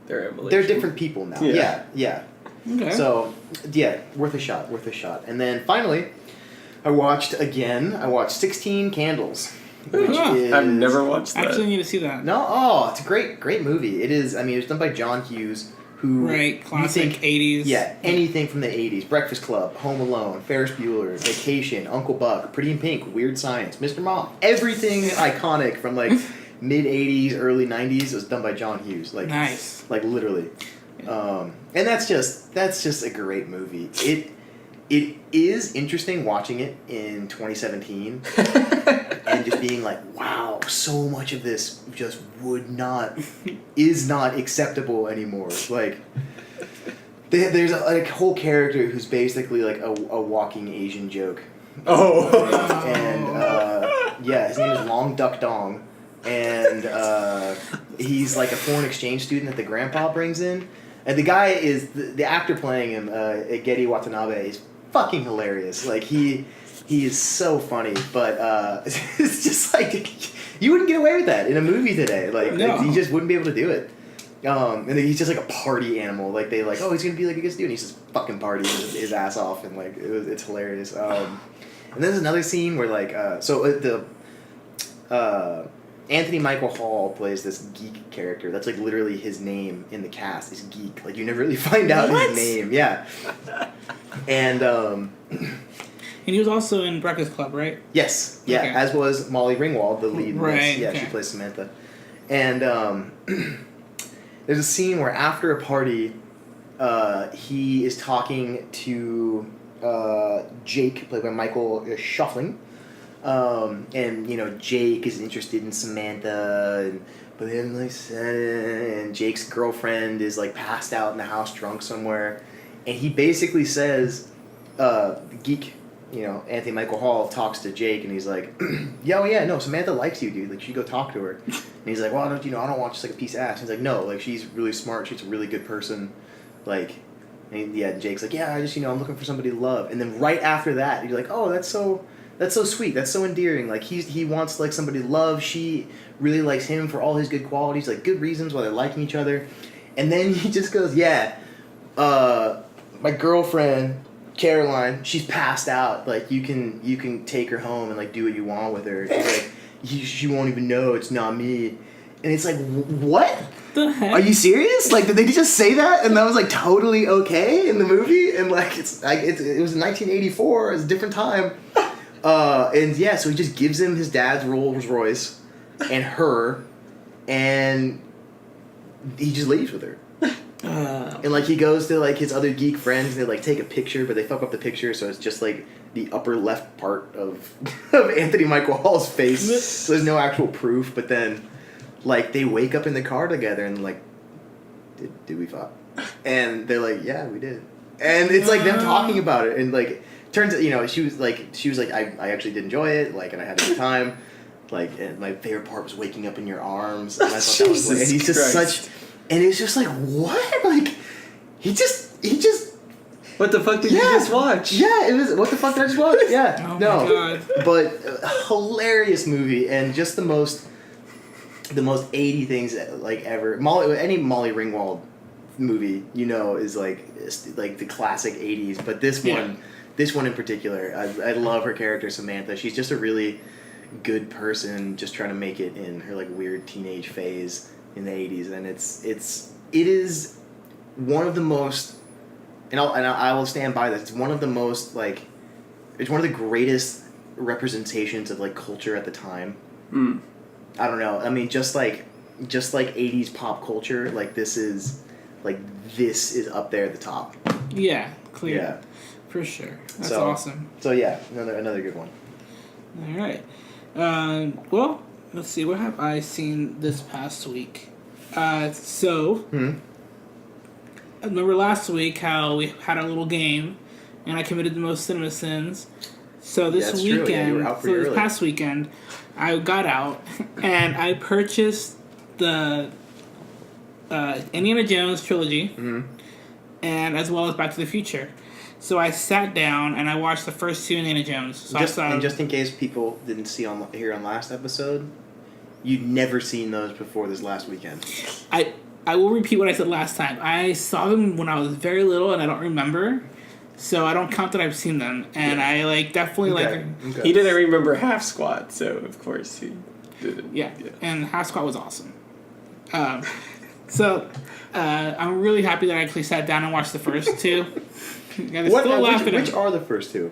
Speaker 3: they're different people now. Yeah.
Speaker 1: Okay.
Speaker 3: So yeah, worth a shot. And then finally, I watched 16 Candles. Which is,
Speaker 2: I've never watched
Speaker 1: I
Speaker 2: that.
Speaker 1: actually need to see that.
Speaker 3: No, it's a great movie. It is. I mean, it was done by John Hughes, who
Speaker 1: Classic 80s.
Speaker 3: Yeah, anything from the 80s: Breakfast Club, Home Alone, Ferris Bueller, Vacation, Uncle Buck, Pretty in Pink, Weird Science, Mr. Mom. Everything iconic from like mid 80s, early 90s was done by John Hughes. Like
Speaker 1: Nice.
Speaker 3: Like literally, and that's just a great movie. It is interesting watching it in 2017 and just being like, wow, so much of this just is not acceptable anymore. Like, there's a whole character who's basically like a walking Asian joke.
Speaker 2: Oh.
Speaker 3: And yeah, his name is Long Duck Dong, and he's like a foreign exchange student that the grandpa brings in. And the guy is the actor playing him, Getty Watanabe, is fucking hilarious. Like he is so funny, but it's just like you wouldn't get away with that in a movie today. Like
Speaker 1: No.
Speaker 3: you just wouldn't be able to do it. And then he's just like a party animal. Like they like, oh, he's gonna be like a good dude. And he's just fucking partying his ass off, and like it's hilarious. And then there's another scene where like Anthony Michael Hall plays this geek character. That's like literally his name in the cast is Geek. Like you never really find out his name. Yeah. And
Speaker 1: And he was also in Breakfast Club, right?
Speaker 3: yes, yeah,
Speaker 1: Okay.
Speaker 3: as was Molly Ringwald, the lead. in this.
Speaker 1: Right,
Speaker 3: Yeah,
Speaker 1: okay.
Speaker 3: she plays Samantha. And there's a scene where after a party, he is talking to Jake, played by Michael Shuffling. And you know, Jake is interested in Samantha, but they haven't like said it. And Jake's girlfriend is like passed out in the house drunk somewhere, and he basically says, the geek, you know, Anthony Michael Hall talks to Jake, and he's like, yeah, no, Samantha likes you, dude. Like, you should go talk to her. And he's like, well, I don't want just like a piece of ass. And he's like, no, like she's really smart. She's a really good person. Like, and Jake's like, yeah, I just I'm looking for somebody to love. And then right after that, you're like, oh, that's so sweet. That's so endearing. Like he wants like somebody to love. She really likes him for all his good qualities, like good reasons why they're liking each other. And then he just goes, yeah, my girlfriend Caroline, she's passed out. Like you can take her home and like do what you want with her. She's like, she won't even know it's not me. And it's like, what?
Speaker 1: The heck?
Speaker 3: Are you serious? Like, did they just say that? And that was like totally okay in the movie? And like, it was 1984. It was a different time. And yeah, so he just gives him his dad's Rolls Royce and her, and he just leaves with her. And like he goes to like his other geek friends, and they like take a picture, but they fuck up the picture, so it's just like the upper left part of Anthony Michael Hall's face. So there's no actual proof. But then, like, they wake up in the car together, and like, did we fuck? And they're like, yeah, we did. And it's like them talking about it, and like turns out, she was like I actually did enjoy it, like, and I had a good time. Like, and my favorite part was waking up in your arms, and I thought that was like, and he's just
Speaker 2: Christ.
Speaker 3: and it's just like, what? Like, he just.
Speaker 2: What the fuck did you just watch?
Speaker 3: Yeah, it was. What the fuck did I just watch? Yeah,
Speaker 1: Oh
Speaker 3: no,
Speaker 1: my God.
Speaker 3: but hilarious movie, and just the most 80 things like ever. Any Molly Ringwald movie, is like the classic 80s, but this one in particular, I love her character Samantha. She's just a really good person, just trying to make it in her like weird teenage phase in the 80s, and it is one of the most. And I will stand by this. It's one of the most like, it's one of the greatest representations of like culture at the time. I don't know. I mean, just like 80s pop culture. Like this is up there at the top.
Speaker 1: Yeah, clear.
Speaker 3: Yeah,
Speaker 1: for sure. That's awesome.
Speaker 3: So yeah, another good one.
Speaker 1: All right. Well, let's see. What have I seen this past week? I remember last week how we had a little game, and I committed the most cinema sins. So this
Speaker 3: That's true.
Speaker 1: weekend,
Speaker 3: Yeah, you were out pretty
Speaker 1: this
Speaker 3: early.
Speaker 1: past weekend, I got out and I purchased the Indiana Jones trilogy, and as well as Back to the Future. So I sat down and I watched the first two Indiana Jones. So
Speaker 3: just in case people didn't see here on last episode, you'd never seen those before this last weekend.
Speaker 1: I will repeat what I said last time. I saw them when I was very little, and I don't remember, so I don't count that I've seen them. And I definitely
Speaker 3: Okay.
Speaker 2: He didn't remember Half Squat, so of course he didn't.
Speaker 1: Yeah. And Half Squat was awesome. I'm really happy that I actually sat down and watched the first two.
Speaker 3: Which are the first two?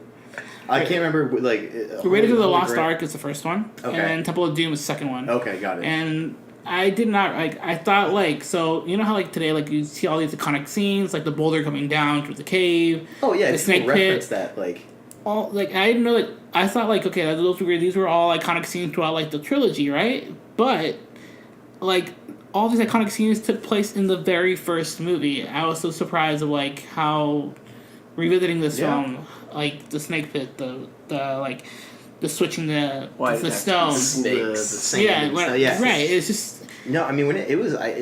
Speaker 3: I can't remember. Like,
Speaker 1: Raiders of the
Speaker 3: Holy
Speaker 1: Lost
Speaker 3: Grail.
Speaker 1: Ark is the first one,
Speaker 3: Okay.
Speaker 1: and then Temple of Doom is the second one.
Speaker 3: Okay, got it.
Speaker 1: And I did not I thought so you know how today you see all these iconic scenes like the boulder coming down through the cave.
Speaker 3: Oh yeah,
Speaker 1: the snake pit.
Speaker 3: reference that
Speaker 1: All I didn't know that. I thought okay, these were all iconic scenes throughout the trilogy, right? But all these iconic scenes took place in the very first movie. I was so surprised of how revisiting this film, the snake pit, the switching the stone,
Speaker 2: the snakes.
Speaker 3: the sand.
Speaker 1: Right. It's just
Speaker 3: no. I mean, it was a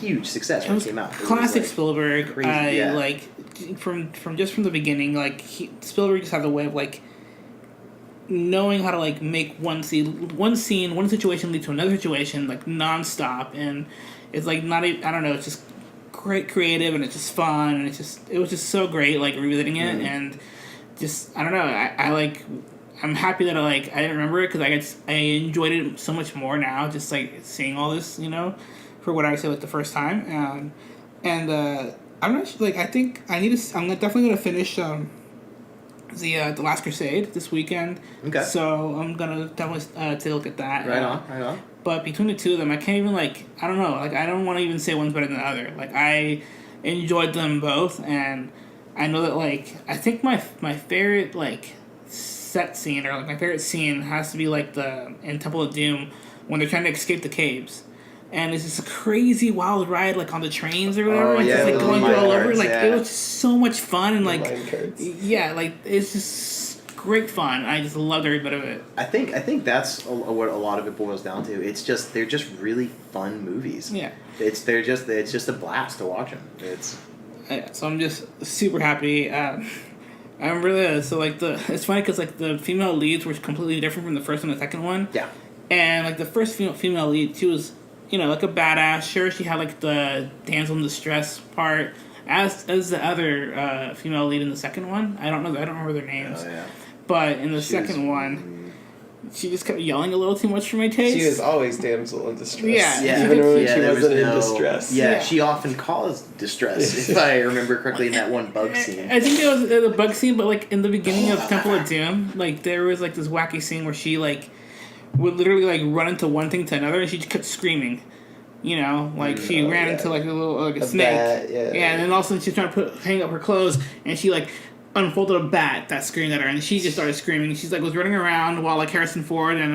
Speaker 3: huge success when it came out.
Speaker 1: Classic Spielberg.
Speaker 3: Crazy,
Speaker 1: from the beginning. Spielberg just had the way of knowing how to make one situation lead to another situation nonstop, and it's not. I don't know. It's just great creative, and it's just fun, and it was just so great revisiting it, and just I don't know. I'm happy that I didn't remember it because I enjoyed it so much more now. Just seeing all this, for what I said the first time, and I'm not I think I'm definitely gonna finish the Last Crusade this weekend.
Speaker 3: Okay.
Speaker 1: So I'm gonna definitely take a look at that.
Speaker 3: Right on.
Speaker 1: But between the two of them, I can't even I don't know. I don't want to even say one's better than the other. I enjoyed them both, and I know that I think my favorite set scene or my favorite scene has to be in Temple of Doom when they're trying to escape the caves. And it's just a crazy wild ride on the trains or whatever.
Speaker 3: Oh, yeah,
Speaker 1: it's going through all over.
Speaker 3: yeah.
Speaker 1: It was just so much fun and
Speaker 2: Yeah,
Speaker 1: it's just great fun. I just loved every bit of it.
Speaker 3: I think that's what a lot of it boils down to. It's just they're just really fun movies.
Speaker 1: Yeah.
Speaker 3: It's just a blast to watch them.
Speaker 1: So I'm just super happy. I'm really it's funny because the female leads were completely different from the first and the second one.
Speaker 3: Yeah.
Speaker 1: And the first female lead, she was a badass. Sure, she had the damsel in distress part as the other female lead in the second one. I don't remember their names.
Speaker 3: Oh yeah.
Speaker 1: But in the second one, she just kept yelling a little too much for my taste.
Speaker 2: She was always damsel in distress.
Speaker 1: Yeah.
Speaker 2: Even when she
Speaker 3: there
Speaker 2: wasn't
Speaker 3: was
Speaker 2: in distress.
Speaker 3: Yeah, she often caused distress, if I remember correctly, in that one bug scene.
Speaker 1: I think it was the bug scene, but in the beginning of Temple of Doom, there was this wacky scene where she would literally run into one thing to another, and she just kept screaming. She ran into a little a snake.
Speaker 2: Bat, yeah.
Speaker 1: And then all of a sudden she's trying to hang up her clothes, and she unfolded a bat that screamed at her, and she just started screaming. She's was running around while Harrison Ford and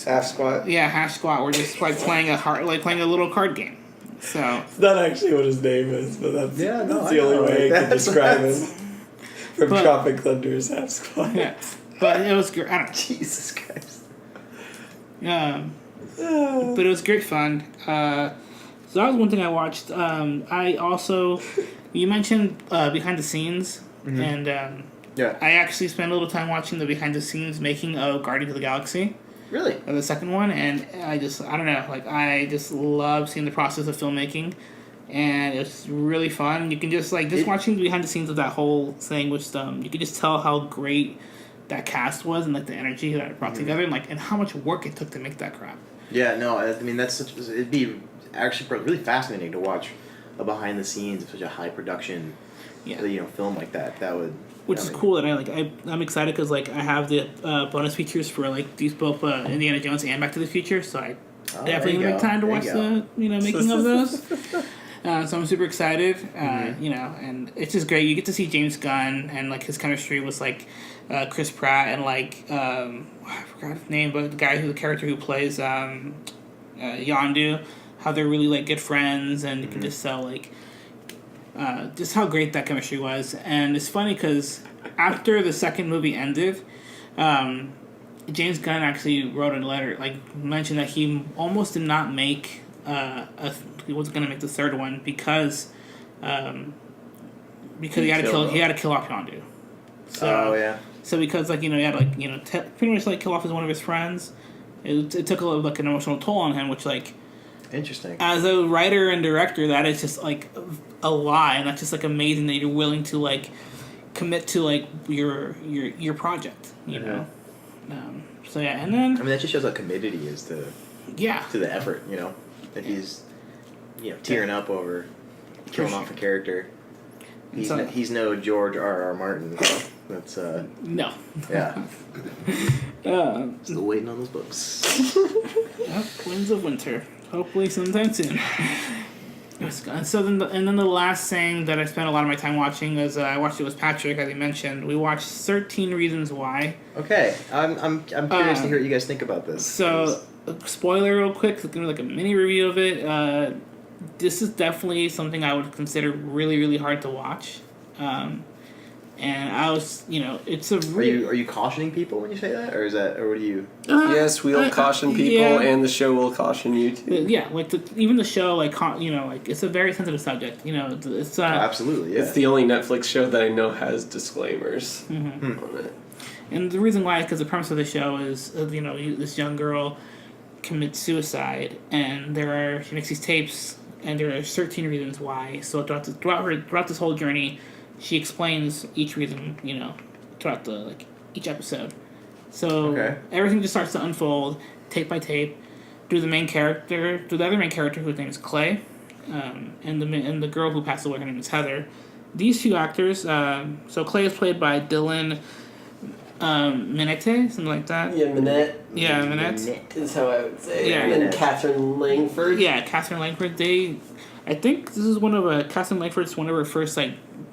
Speaker 2: Half Squat.
Speaker 1: Half Squat were just playing a little card game. So
Speaker 2: It's not actually what his name is, but that's
Speaker 3: Yeah, no,
Speaker 2: that's
Speaker 3: I
Speaker 2: the only
Speaker 3: know,
Speaker 2: way
Speaker 3: like,
Speaker 2: I can
Speaker 3: that's-
Speaker 2: describe him.
Speaker 3: that's-
Speaker 2: From
Speaker 1: But-
Speaker 2: Tropic Thunder's Half Squad.
Speaker 1: yeah, but it was great. I don't
Speaker 3: Jesus Christ.
Speaker 1: know. But it was great fun. So that was one thing I watched. I also, you mentioned behind the scenes, and
Speaker 3: Yeah.
Speaker 1: I actually spent a little time watching the behind the scenes making of Guardians of the Galaxy,
Speaker 3: Really?
Speaker 1: the second one, and I don't know, like I just love seeing the process of filmmaking, and it's really fun. You can just watching the behind the scenes of that whole thing was you could just tell how great that cast was and like the energy that it brought together and how much work it took to make that crap.
Speaker 3: Yeah, no, I mean, it'd be actually really fascinating to watch a behind the scenes of such a high production,
Speaker 1: Yeah.
Speaker 3: film like that. That would.
Speaker 1: Which is cool that I'm excited because I have the bonus features for these both Indiana Jones and Back to the Future, so I definitely
Speaker 3: there you
Speaker 1: make
Speaker 3: go.
Speaker 1: time to
Speaker 3: There
Speaker 1: watch
Speaker 3: you go.
Speaker 1: the making of those. So I'm super excited, and it's just great. You get to see James Gunn and his chemistry with Chris Pratt and I forgot his name, but the character who plays Yondu, how they're really good friends, and you can just tell just how great that chemistry was. And it's funny because after the second movie ended, James Gunn actually wrote a letter, mentioned that he almost did not make he wasn't going to make the third one because he had to kill off Yondu. So,
Speaker 3: Oh yeah.
Speaker 1: So because he had pretty much kill off one of his friends, it took an emotional toll on him, which
Speaker 3: Interesting.
Speaker 1: as a writer and director, that is just a lie, and that's just amazing that you're willing to commit to your project, you know. So yeah, and then
Speaker 3: I mean, that just shows how committed he is to the effort. That he's tearing up over killing off a character. He's no George R.R. Martin. That's
Speaker 1: no.
Speaker 3: yeah. Still waiting on those books.
Speaker 1: Winds of Winter. Hopefully sometime soon. So then the last thing that I spent a lot of my time watching is I watched it with Patrick, as he mentioned. We watched 13 Reasons Why.
Speaker 3: Okay, I'm curious to hear what you guys think about this.
Speaker 1: So, spoiler real quick, it's gonna be a mini review of it. This is definitely something I would consider really, really hard to watch. And I was, it's a really...
Speaker 3: Are you cautioning people when you say that, or what do you?
Speaker 2: Yes, we'll caution people,
Speaker 1: yeah.
Speaker 2: and the show will caution you too.
Speaker 1: Yeah, even the show, it's a very sensitive subject. It's
Speaker 3: Absolutely, yeah.
Speaker 2: It's the only Netflix show that I know has disclaimers on it.
Speaker 1: And the reason why is because the premise of the show is, this young girl commits suicide, and she makes these tapes, and there are 13 reasons why. So throughout this whole journey, she explains each reason, throughout each episode. So everything just starts to unfold, tape by tape, through the other main character whose name is Clay, and the girl who passed away, her name is Heather. These two actors, so Clay is played by Dylan Minette, something like that.
Speaker 2: Yeah, Minette.
Speaker 1: Yeah, Minette.
Speaker 2: Is how I would say it.
Speaker 1: Yeah.
Speaker 2: And Catherine Langford.
Speaker 1: Yeah, Catherine Langford. I think this is one of Catherine Langford's one of her first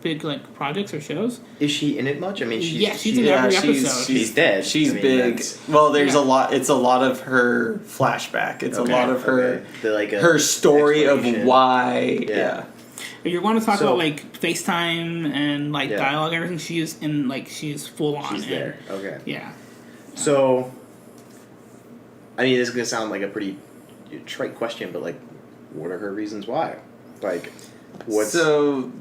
Speaker 1: big projects or shows.
Speaker 3: Is she in it much? I mean,
Speaker 1: she's in every episode.
Speaker 3: She's dead.
Speaker 2: She's
Speaker 3: I mean,
Speaker 2: big. Well, there's a lot. It's a lot of her flashback. It's a lot of her her story of why. Yeah.
Speaker 1: If you want to talk about FaceTime and dialogue, everything, she's full on.
Speaker 3: She's there. Okay.
Speaker 1: Yeah.
Speaker 3: So, I mean, this is gonna sound like a pretty trite question, but what are her reasons why? What's
Speaker 2: So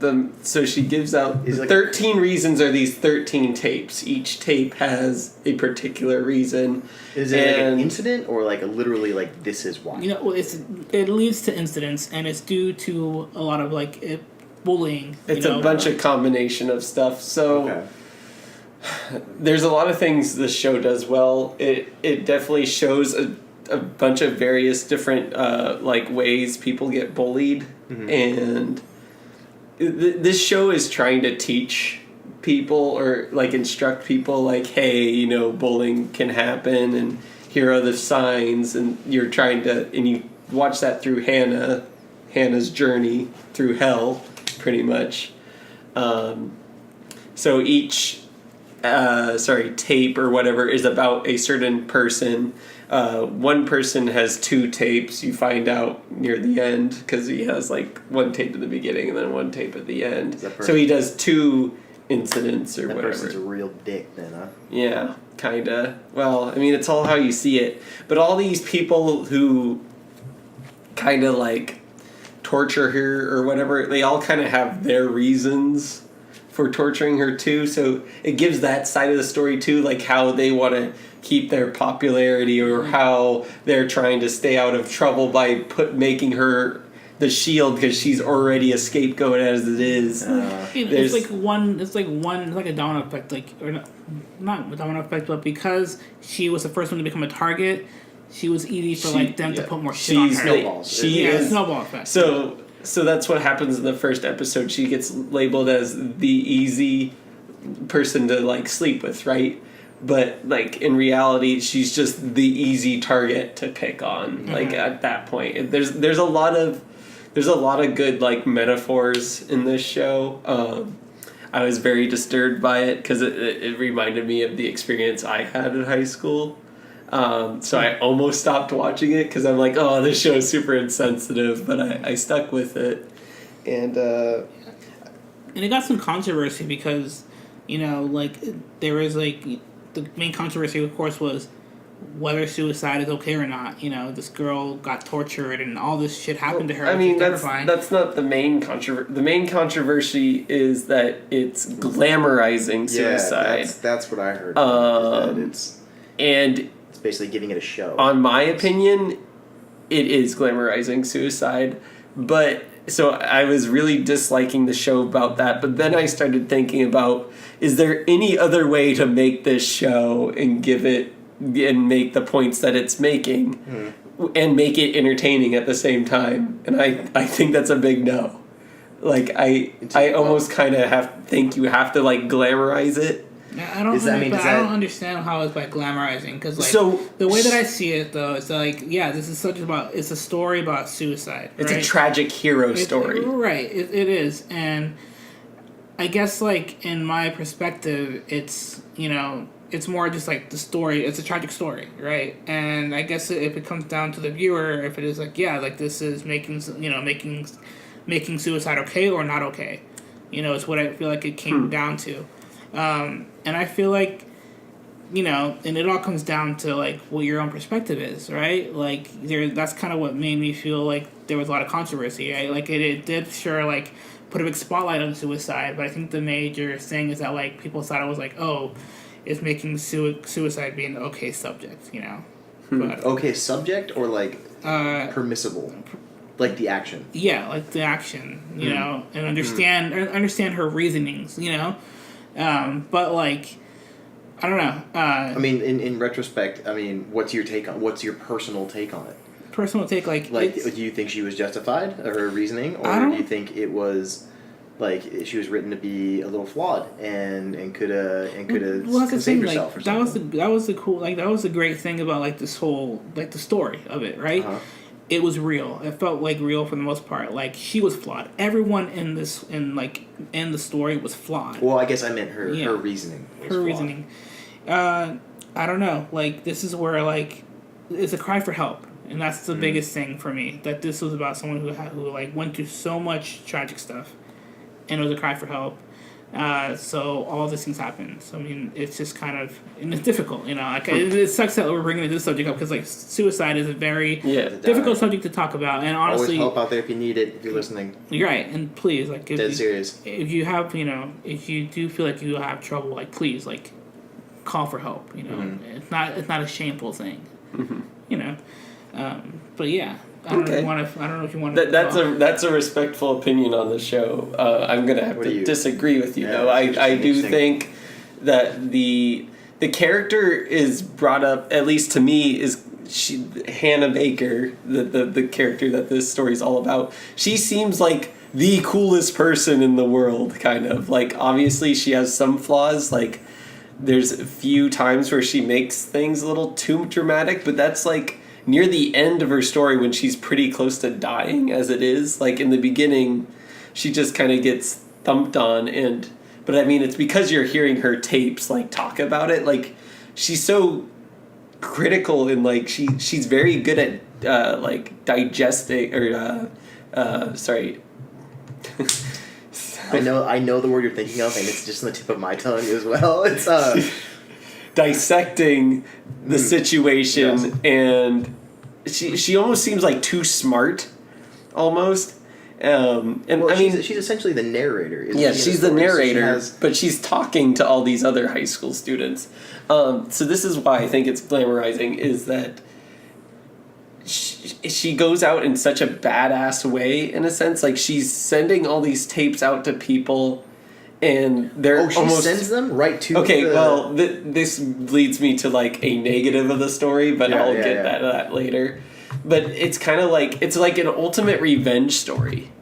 Speaker 2: she gives out 13 reasons are these 13 tapes. Each tape has a particular reason.
Speaker 3: Is it an incident or literally this is why?
Speaker 1: It leads to incidents, and it's due to a lot of bullying.
Speaker 2: It's a bunch of combination of stuff. So there's a lot of things this show does well. It definitely shows a bunch of various different ways people get bullied, and this show is trying to teach people or instruct people hey, bullying can happen, and here are the signs, and you're trying to, and you watch that through Hannah's journey through hell, pretty much. So each tape or whatever is about a certain person. one person has 2 tapes. You find out near the end because he has like 1 tape at the beginning and then 1 tape at the end. So he does 2 incidents or whatever. That
Speaker 3: person's a real dick then, huh?
Speaker 2: Yeah, kinda. Well, I mean, it's all how you see it. But all these people who kind of like torture her or whatever, they all kind of have their reasons for torturing her too. So it gives that side of the story too, like how they want to keep their popularity or how they're trying to stay out of trouble by making her the shield because she's already a scapegoat as it is.
Speaker 1: It's like a domino effect, like, or not a domino effect, but because she was the first one to become a target, she was easy for them to put more shit on her. Snowball effect.
Speaker 2: So that's what happens in the first episode. She gets labeled as the easy person to like sleep with, right? But like in reality, she's just the easy target to pick on. Like at that point, there's a lot of good like metaphors in this show. I was very disturbed by it because it reminded me of the experience I had in high school. So I almost stopped watching it because I'm like, oh, this show is super insensitive, but I stuck with it. And
Speaker 1: it got some controversy because, there was the main controversy, of course, was whether suicide is okay or not. This girl got tortured and all this shit happened to her.
Speaker 2: I mean, that's not the main controversy. The main controversy is that it's glamorizing suicide.
Speaker 3: Yeah, that's what I heard.
Speaker 2: And
Speaker 3: it's basically giving it a show.
Speaker 2: On my opinion, it is glamorizing suicide. But so I was really disliking the show about that. But then I started thinking about, is there any other way to make this show and make the points that it's making and make it entertaining at the same time? And I think that's a big no. Like I almost kind of think you have to like glamorize it.
Speaker 1: I don't understand how it's by glamorizing because the way that I see it though is this is it's a story about suicide.
Speaker 2: It's a tragic hero story,
Speaker 1: right? It is, and I guess in my perspective, it's it's more just like the story. It's a tragic story, right? And I guess if it comes down to the viewer, if it is this is making suicide okay or not okay, it's what I feel like it came down to. And I feel like, and it all comes down to what your own perspective is, right? That's kind of what made me feel like there was a lot of controversy, right? It did put a big spotlight on suicide, but I think the major thing is that people thought it was it's making suicide being an okay subject, But,
Speaker 3: okay subject or permissible? Like the action? Yeah, the action, and understand her reasonings, but I don't know. I mean, in retrospect, what's your personal take on it?
Speaker 1: Personal take,
Speaker 3: do you think she was justified her reasoning, or do you think it was she was written to be a little flawed and could have saved herself or something?
Speaker 1: That was the great thing about this whole the story of it, right? Uh-huh. It was real. It felt real for the most part. She was flawed. Everyone in the story was flawed.
Speaker 3: Well, I guess I meant her reasoning.
Speaker 1: Reasoning. I don't know. This is where it's a cry for help, and that's the biggest thing for me. That this was about someone who went through so much tragic stuff, and it was a cry for help. So all these things happen. So it's just kind of, and it's difficult, it sucks that we're bringing this subject up because suicide is a very difficult subject to talk about. And honestly,
Speaker 3: always help out there if you need it. If you're listening,
Speaker 1: you're right. And please,
Speaker 3: serious.
Speaker 1: If you have, if you do feel like you have trouble, please, call for help. It's not a shameful thing. But yeah. I don't know if you want to.
Speaker 2: That's a respectful opinion on the show. I'm gonna have to disagree with you though. I do think that the character is brought up, at least to me, is Hannah Baker, the character that this story is all about. She seems like the coolest person in the world, kind of. Obviously she has some flaws. There's a few times where she makes things a little too dramatic, but that's near the end of her story when she's pretty close to dying as it is. In the beginning, she just kind of gets thumped on. But it's because you're hearing her tapes, talk about it. She's so critical and like she's very good at like digesting or sorry.
Speaker 3: I know the word you're thinking of, and it's just on the tip of my tongue as well. It's
Speaker 2: dissecting the situation,
Speaker 3: Yes.
Speaker 2: and she almost seems like too smart, almost. And
Speaker 3: well,
Speaker 2: I mean,
Speaker 3: she's essentially the narrator. Isn't
Speaker 2: yeah,
Speaker 3: she, in
Speaker 2: she's the
Speaker 3: story? So she
Speaker 2: narrator,
Speaker 3: has-
Speaker 2: but she's talking to all these other high school students. So this is why I think it's glamorizing, is that she goes out in such a badass way, in a sense. Like, she's sending all these tapes out to people, and they're
Speaker 3: she
Speaker 2: almost...
Speaker 3: sends them right to.
Speaker 2: Okay,
Speaker 3: the...
Speaker 2: well, this leads me to, like, a negative of the story, but I'll get that later. But it's kind of like... It's like an ultimate revenge story.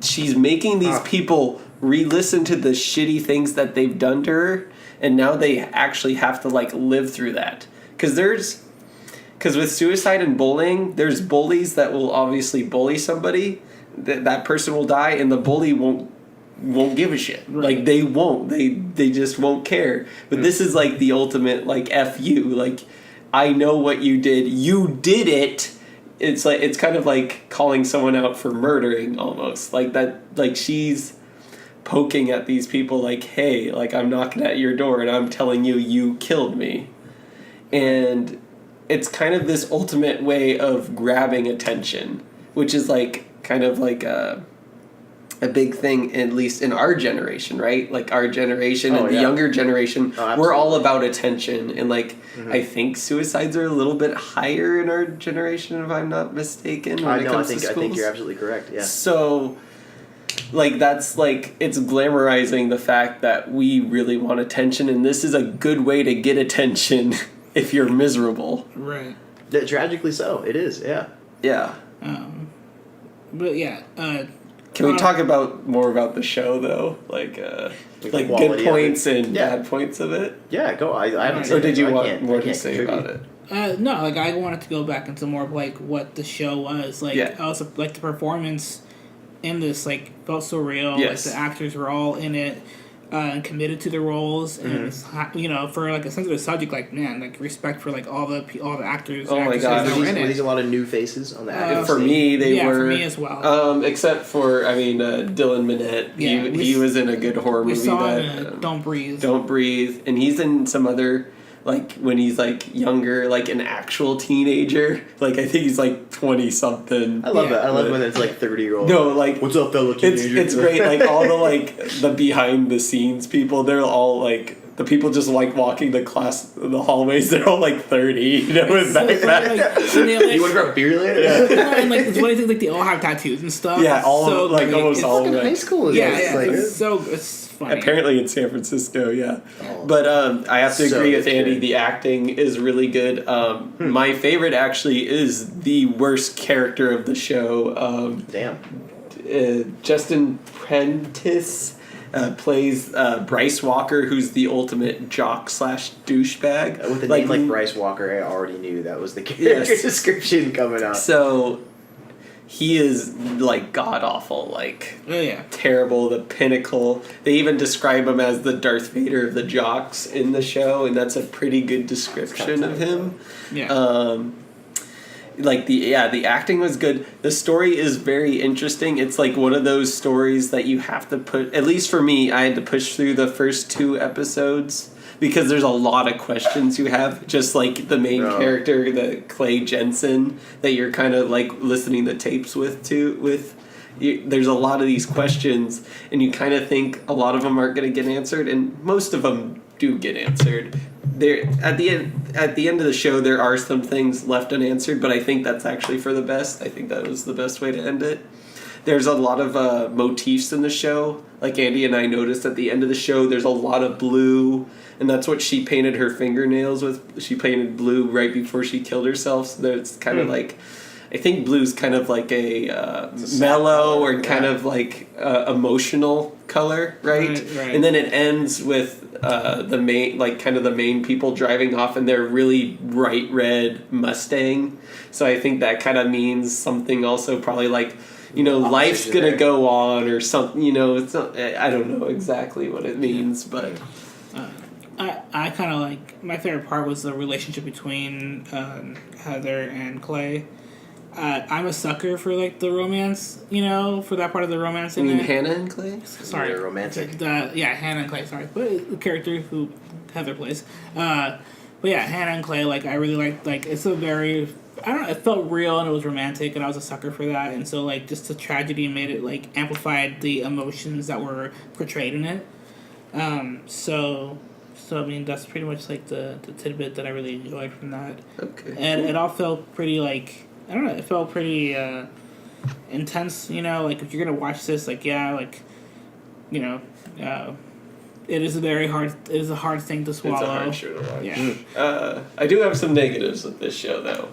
Speaker 2: She's making these people re-listen to the shitty things that they've done to her, and now they actually have to, like, live through that. Because with suicide and bullying, there's bullies that will obviously bully somebody. That person will die, and the bully won't give a shit.
Speaker 1: Right.
Speaker 2: Like, they won't. They just won't care. But this is like the ultimate, like, F you. Like, I know what you did. You did it. It's like, it's kind of like calling someone out for murdering, almost. Like that. Like, she's poking at these people like, hey, like, I'm knocking at your door and I'm telling you, you killed me. And it's kind of this ultimate way of grabbing attention, which is like kind of like a big thing, at least in our generation, right? Like, our generation and the younger generation, we're all about attention. And like, I think suicides are a little bit higher in our generation, if I'm not mistaken.
Speaker 3: I think you're absolutely correct. Yeah.
Speaker 2: So, like, that's like, it's glamorizing the fact that we really want attention, and this is a good way to get attention if you're miserable.
Speaker 1: Right.
Speaker 3: Tragically so. It is. Yeah.
Speaker 2: Yeah.
Speaker 1: But yeah.
Speaker 2: Can we talk more about the show, though? Like good points and bad points of it?
Speaker 3: Yeah, go. I haven't seen
Speaker 2: Or did
Speaker 3: it,
Speaker 2: you
Speaker 3: so I
Speaker 2: want
Speaker 3: can't-
Speaker 2: more
Speaker 3: I
Speaker 2: to
Speaker 3: can't
Speaker 2: say
Speaker 3: contribute.
Speaker 2: about it?
Speaker 1: No, like, I wanted to go back into more of like what the show was. Like,
Speaker 2: Yeah.
Speaker 1: also like the performance in this like felt so real.
Speaker 2: Yes.
Speaker 1: Like, the actors were all in it and committed to the roles, and it's, you know, for like a sensitive subject, like, man, like, respect for like all the actors.
Speaker 2: Oh
Speaker 1: and
Speaker 2: my
Speaker 1: actresses
Speaker 2: God.
Speaker 1: that were in
Speaker 3: Were
Speaker 1: it.
Speaker 3: these a lot of new faces on the acting
Speaker 2: For
Speaker 3: scene?
Speaker 2: me, they were.
Speaker 1: For me as well.
Speaker 2: Except for, I mean, Dylan Minnette.
Speaker 1: Yeah,
Speaker 2: he was in a good horror
Speaker 1: We
Speaker 2: movie.
Speaker 1: saw
Speaker 2: that,
Speaker 1: him in Don't Breathe.
Speaker 2: Don't Breathe. And he's in some other, like, when he's, like, younger, like, an actual teenager. Like, I think he's, like, 20-something.
Speaker 3: I love
Speaker 1: Yeah.
Speaker 3: that. I love when it's like 30-year-old.
Speaker 2: No, like...
Speaker 3: What's up, fellow teenagers?
Speaker 2: It's great, like, all the, like, the behind-the-scenes people, they're all, like... The people just, like, walking the hallways, they're all, like, 30, you know, with backpacks.
Speaker 3: You want to grab beer later?
Speaker 1: Yeah, and like, it's funny things, like, they all have tattoos and stuff.
Speaker 2: Yeah, all
Speaker 1: so
Speaker 2: of, like,
Speaker 1: great.
Speaker 2: almost
Speaker 1: It's
Speaker 2: all of
Speaker 3: Fucking
Speaker 2: them.
Speaker 3: high school is
Speaker 1: Yeah,
Speaker 3: this.
Speaker 1: yeah,
Speaker 3: Like,
Speaker 1: it's funny.
Speaker 2: Apparently in San Francisco, yeah.
Speaker 3: Oh.
Speaker 2: But I have to
Speaker 3: So
Speaker 2: agree with
Speaker 3: good
Speaker 2: Andy.
Speaker 3: shit.
Speaker 2: The acting is really good. My favorite actually is the worst character of the show.
Speaker 3: Damn.
Speaker 2: Justin Prentice plays Bryce Walker, who's the ultimate jock / douchebag.
Speaker 3: With a name like Bryce Walker, I already knew that was the character
Speaker 2: Yes.
Speaker 3: description coming out.
Speaker 2: So he is like god awful, like
Speaker 1: Oh yeah.
Speaker 2: terrible, the pinnacle. They even describe him as the Darth Vader of the jocks in the show, and that's a pretty good description of him.
Speaker 1: Yeah.
Speaker 2: Like the acting was good. The story is very interesting. It's like one of those stories that you have to put, at least for me, I had to push through the first 2 episodes because there's a lot of questions you have, just like the main character, the Clay Jensen, that you're kind of like listening to tapes with. There's a lot of these questions, and you kind of think a lot of them aren't going to get answered, and most of them do get answered. There at the end of the show, there are some things left unanswered, but I think that's actually for the best. I think that was the best way to end it. There's a lot of motifs in the show. Like Andy and I noticed at the end of the show, there's a lot of blue, and that's what she painted her fingernails with. She painted blue right before she killed herself. So it's kind of like, I think blue's kind of like a mellow or kind of like emotional color, right?
Speaker 1: Right.
Speaker 2: And then it ends with the main people driving off in their really bright red Mustang. So I think that kind of means something also, probably like, you know, life's gonna go on or something. You know, it's not, I don't know exactly what it means, but
Speaker 1: I I kind of like my favorite part was the relationship between Heather and Clay. I'm a sucker for like the romance, for that part of the romance.
Speaker 2: I mean, Hannah and Clay.
Speaker 1: Sorry,
Speaker 3: They're romantic.
Speaker 1: Hannah and Clay. Sorry, but the character who Heather plays. But yeah, Hannah and Clay. Like I really like. It's a very. I don't know. It felt real and it was romantic, and I was a sucker for that. And so like just the tragedy made it like amplified the emotions that were portrayed in it. So I mean that's pretty much like the tidbit that I really enjoyed from that.
Speaker 2: Okay.
Speaker 1: And it all felt pretty like I don't know. It felt pretty intense. Like if you're gonna watch this, like it is a very hard. It is a hard thing to swallow.
Speaker 2: It's a hard show to watch.
Speaker 1: Yeah.
Speaker 2: I do have some negatives with this show, though.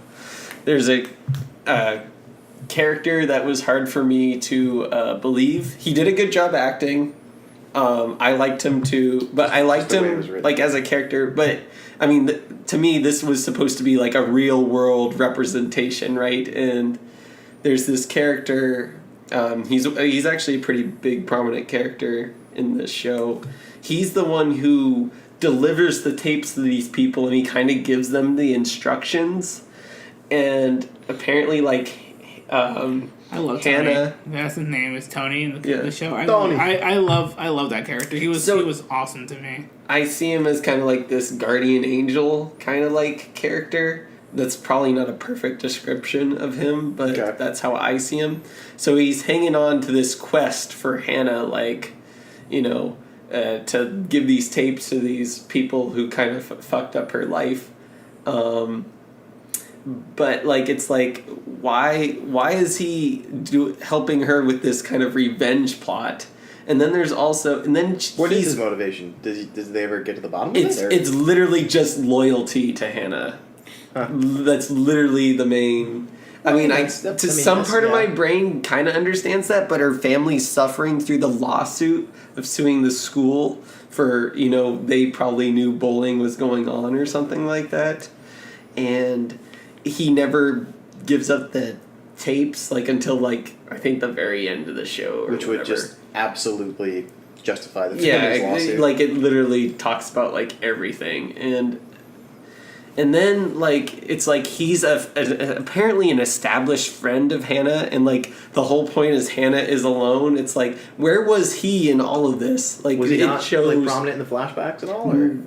Speaker 2: There's a character that was hard for me to believe. He did a good job acting. I liked him too, but I liked him like as a character. But I mean, to me, this was supposed to be like a real world representation, right? And there's this character. He's actually a pretty big, prominent character in this show. He's the one who delivers the tapes to these people, and he kind of gives them the instructions. And apparently, like,
Speaker 1: I love
Speaker 2: Hannah.
Speaker 1: Tony. That's his name is Tony in the,
Speaker 2: Yeah.
Speaker 1: the show.
Speaker 3: Tony.
Speaker 1: I love that character. He was awesome to me.
Speaker 2: I see him as kind of like this guardian angel kind of like character. That's probably not a perfect description of him, but
Speaker 3: Okay.
Speaker 2: that's how I see him. So he's hanging on to this quest for Hannah, like, to give these tapes to these people who kind of fucked up her life. But like it's like why is he helping her with this kind of revenge plot? And then there's also
Speaker 3: What is his motivation? Does they ever get to the bottom of it?
Speaker 2: It's literally just loyalty to Hannah.
Speaker 3: Huh.
Speaker 2: That's literally the main. Some part of my brain kind of understands that, but her family's suffering through the lawsuit of suing the school for they probably knew bullying was going on or something like that, and he never gives up the tapes until I think the very end of the show,
Speaker 3: which would just absolutely justify the
Speaker 2: yeah,
Speaker 3: lawsuit.
Speaker 2: it literally talks about everything, and then it's he's apparently an established friend of Hannah, and the whole point is Hannah is alone. It's where was he in all of this?
Speaker 3: Was he not prominent in the flashbacks at all? Or?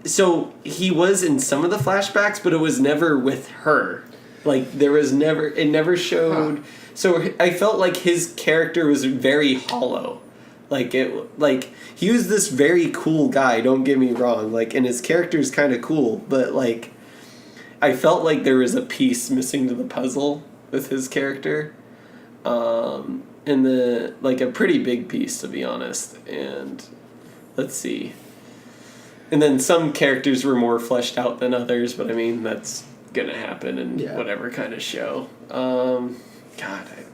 Speaker 2: So he was in some of the flashbacks, but it was never with her. There was never, it never showed. Huh. So I felt like his character was very hollow. He was this very cool guy, don't get me wrong. And his character's kind of cool, but I felt like there was a piece missing to the puzzle with his character. And a pretty big piece, to be honest. And let's see. And then some characters were more fleshed out than others, but I mean, that's going to happen in whatever kind of show.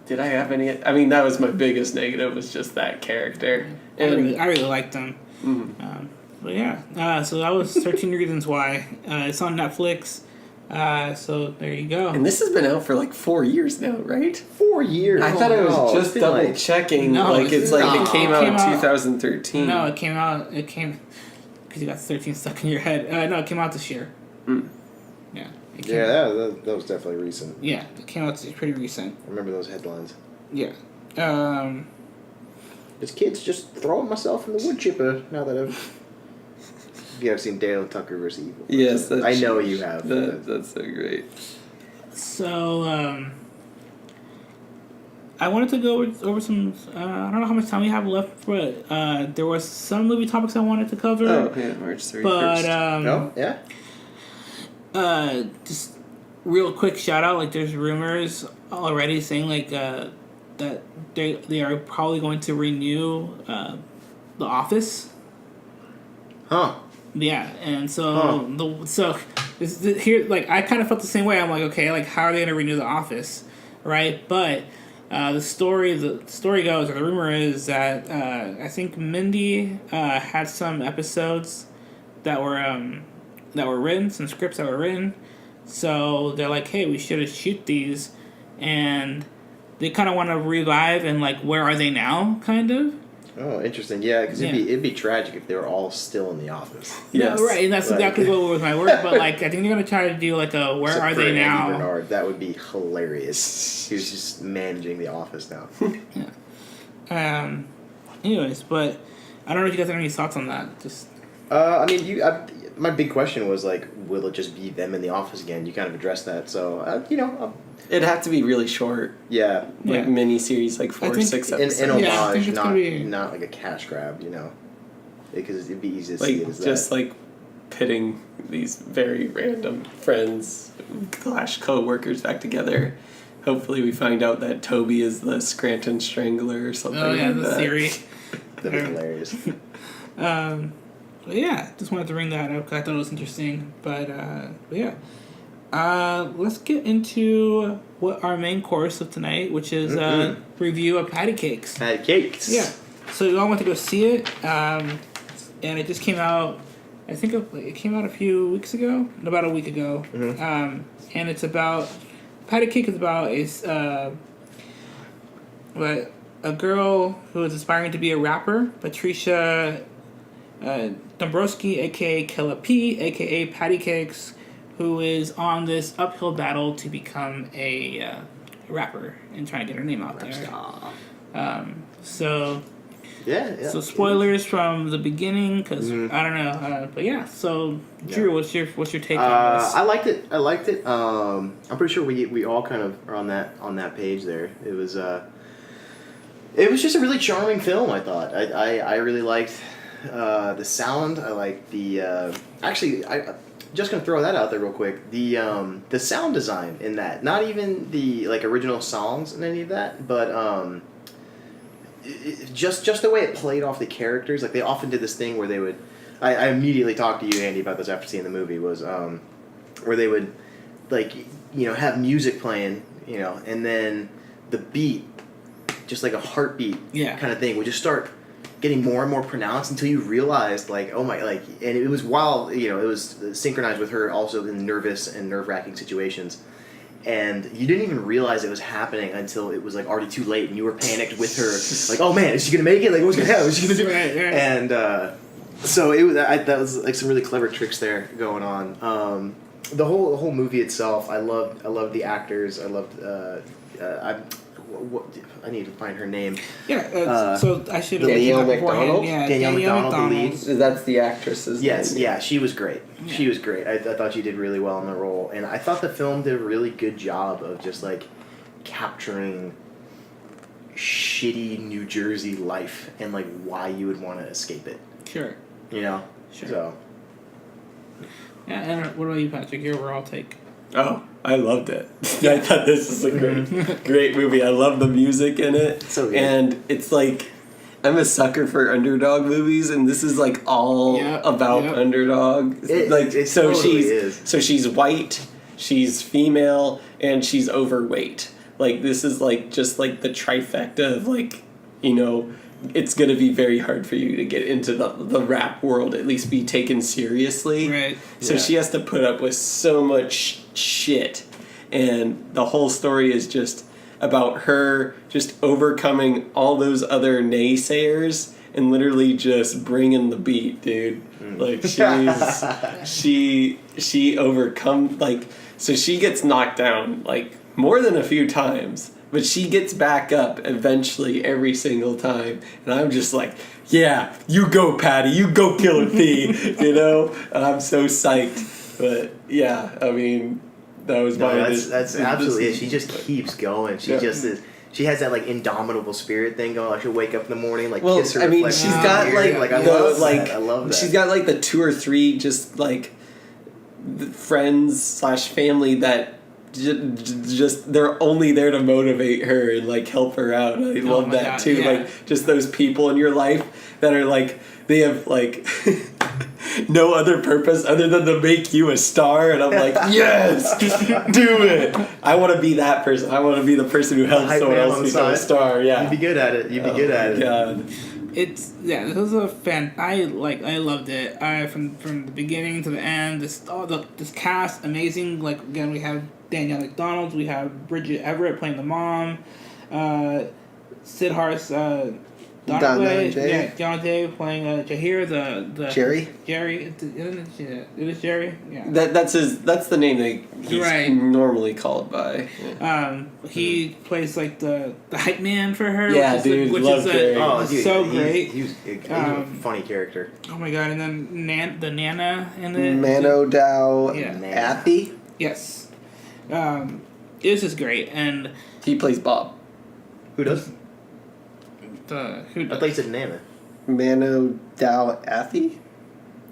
Speaker 2: Did I have any? I mean, that was my biggest negative, was just that character. And
Speaker 1: I really liked him. Mm-hmm. But yeah, so that was 13 Reasons Why. It's on Netflix. So there you go.
Speaker 2: And this has been out for 4 years now, right?
Speaker 3: 4 years.
Speaker 2: I thought I was just double checking.
Speaker 1: No,
Speaker 2: it came out in 2013.
Speaker 1: No, it came because you got 13 stuck in your head. No, it came out this year.
Speaker 2: Mm.
Speaker 1: Yeah.
Speaker 3: That was definitely recent.
Speaker 1: Yeah, it came out pretty recent.
Speaker 3: I remember those headlines.
Speaker 1: Yeah.
Speaker 3: As kids, just throwing myself in the wood chipper now that I've... You have seen Dale Tucker vs. Evil.
Speaker 2: Yes,
Speaker 3: I know you have.
Speaker 2: That's so great.
Speaker 1: So, I wanted to go over some... I don't know how much time we have left, but there was some movie topics I wanted to cover.
Speaker 2: Oh, yeah, March 31st.
Speaker 1: But,
Speaker 3: yeah?
Speaker 1: Just real quick shout out, there's rumors already saying, that they are probably going to renew The Office.
Speaker 3: Huh.
Speaker 1: Yeah, and so here, I kind of felt the same way. I'm like, okay, how are they gonna renew The Office, right? But the story goes, or the rumor is that I think Mindy had some episodes that were written, some scripts that were written. So they're like, hey, we should shoot these, and they kind of want to revive and where are they now, kind of.
Speaker 3: Oh, interesting. Yeah, because
Speaker 1: Yeah.
Speaker 3: it'd be tragic if they were all still in the office.
Speaker 2: Yes.
Speaker 1: No, right, and that's
Speaker 3: Like-
Speaker 1: exactly what was my word. But like, I think they're gonna try to do like a where
Speaker 3: Except
Speaker 1: are
Speaker 3: for
Speaker 1: they
Speaker 3: Andy
Speaker 1: now?
Speaker 3: Bernard, that would be hilarious. He was just managing the office now.
Speaker 1: Anyways, but I don't know if you guys have any thoughts on that. Just
Speaker 3: I mean, my big question was like, will it just be them in the office again? You kind of addressed that, so
Speaker 2: It'd have to be really short,
Speaker 3: yeah,
Speaker 1: Yeah.
Speaker 2: like mini series, like 4
Speaker 1: I
Speaker 2: or
Speaker 1: think
Speaker 2: 6
Speaker 3: an
Speaker 2: episodes.
Speaker 1: Yeah, I
Speaker 3: homage,
Speaker 1: think it's gonna be-
Speaker 3: not like a cash grab, because it'd be easy to
Speaker 2: Like
Speaker 3: see it as
Speaker 2: just
Speaker 3: that.
Speaker 2: like pitting these very random friends / co-workers back together. Hopefully, we find out that Toby is the Scranton Strangler or something.
Speaker 1: oh yeah,
Speaker 2: like
Speaker 1: the
Speaker 2: that.
Speaker 1: theory.
Speaker 3: That'd be hilarious.
Speaker 1: But yeah, just wanted to bring that up because I thought it was interesting. But yeah, let's get into what our main course of tonight, which is review of Patty Cakes.
Speaker 3: Patty Cakes.
Speaker 1: Yeah, so we all went to go see it, and it just came out. I think it came out a few weeks ago, about a week ago. And it's about Patty Cake is about a girl who is aspiring to be a rapper, Patricia Dombrowski, aka Killa P, aka Patty Cakes, who is on this uphill battle to become a rapper and trying to get her name out there. So
Speaker 3: Yeah.
Speaker 1: so spoilers from the beginning, because I don't know, but yeah. So Drew, what's your take on this?
Speaker 3: I liked it. I'm pretty sure we all kind of are on that page there. It was just a really charming film. I thought. I really liked the sound. I liked the actually. I just gonna throw that out there real quick. The sound design in that, not even the like original songs and any of that, but just the way it played off the characters. Like they often did this thing where they would. I immediately talked to you, Andy, about this after seeing the movie. Was where they would like have music playing, and then the beat, just like a heartbeat kind of thing, would just start getting more and more pronounced until you realized like, oh my, like, and it was while it was synchronized with her also in nervous and nerve-wracking situations. And you didn't even realize it was happening until it was like already too late, and you were panicked with her, like, "Oh man, is she gonna make it? Like, what's gonna happen? What's she gonna do?"
Speaker 1: Right.
Speaker 3: And so it was that was like some really clever tricks there going on. The whole movie itself, I loved the actors. I loved. I need to find her name.
Speaker 1: Yeah. So I should have
Speaker 2: Danielle
Speaker 1: mentioned that beforehand.
Speaker 2: McDonald?
Speaker 1: Yeah,
Speaker 3: Danielle McDonald, the
Speaker 1: McDonald.
Speaker 3: lead.
Speaker 2: That's the actress's
Speaker 3: Yes,
Speaker 2: name.
Speaker 3: yeah, she was great.
Speaker 1: Yeah.
Speaker 3: She was great. I thought she did really well in the role, and I thought the film did a really good job of just like capturing shitty New Jersey life and like why you would want to escape it.
Speaker 1: Sure.
Speaker 3: Sure. So.
Speaker 1: Yeah. And what about you, Patrick? Your overall take?
Speaker 2: Oh, I loved it. I thought this was a great movie. I love the music in it.
Speaker 3: So good.
Speaker 2: And it's like, I'm a sucker for underdog movies, and this is like all about underdog.
Speaker 3: It
Speaker 2: so
Speaker 3: totally
Speaker 2: she's
Speaker 3: is.
Speaker 2: so she's white, she's female, and she's overweight. Like this is like just like the trifecta of like, it's gonna be very hard for you to get into the rap world, at least be taken seriously.
Speaker 1: Right.
Speaker 2: So she has to put up with so much shit, and the whole story is just about her just overcoming all those other naysayers and literally just bringing the beat, dude. Like she overcome, like, so she gets knocked down like more than a few times, but she gets back up eventually every single time, and I'm just like, yeah, you go, Patty, you go, Killer P, and I'm so psyched. But yeah, I mean, that was
Speaker 3: that's absolutely it. She just keeps going. She just is. She has that like indomitable spirit thing going. Like she'll wake up in the morning, like kiss her.
Speaker 2: I mean,
Speaker 3: reflection
Speaker 2: she's
Speaker 3: in
Speaker 2: got
Speaker 3: the mirror.
Speaker 2: like
Speaker 3: I love that. I love that.
Speaker 2: She's got like the 2 or 3 just like friends / family that just they're only there to motivate her and like help her out. I love
Speaker 1: my
Speaker 2: that
Speaker 1: God,
Speaker 2: too.
Speaker 1: yeah.
Speaker 2: Like just those people in your life that are like they have like no other purpose other than to make you a star, and I'm like, yes, do it. I want to be that person. I want to be the person who helps someone else become a star. Yeah,
Speaker 3: you'd be good at it. You'd be good at it.
Speaker 2: God.
Speaker 1: It's this was a fan. I loved it. From the beginning to the end. This cast amazing. Like again, we have Danielle McDonald. We have Bridget Everett playing the mom. Sidharth
Speaker 2: Donna and Jay?
Speaker 1: Yeah, John Jay playing Jahir, the
Speaker 2: Jerry?
Speaker 1: Jerry, it is Jerry. Yeah.
Speaker 2: That's the name that he's
Speaker 1: Right.
Speaker 2: normally called by.
Speaker 1: He plays like the hype man for her.
Speaker 2: Yeah,
Speaker 1: which
Speaker 2: dude,
Speaker 1: is, which
Speaker 2: love
Speaker 1: is
Speaker 2: Jerry.
Speaker 1: so great.
Speaker 3: He was a funny character.
Speaker 1: Oh my god! And then the Nana in it.
Speaker 2: Mano Dow
Speaker 1: Yeah.
Speaker 2: Appy.
Speaker 1: Yes. It was just great, and
Speaker 2: He plays Bob.
Speaker 3: Who does?
Speaker 1: who
Speaker 3: I thought you said Nana.
Speaker 2: Mano Dow Appy?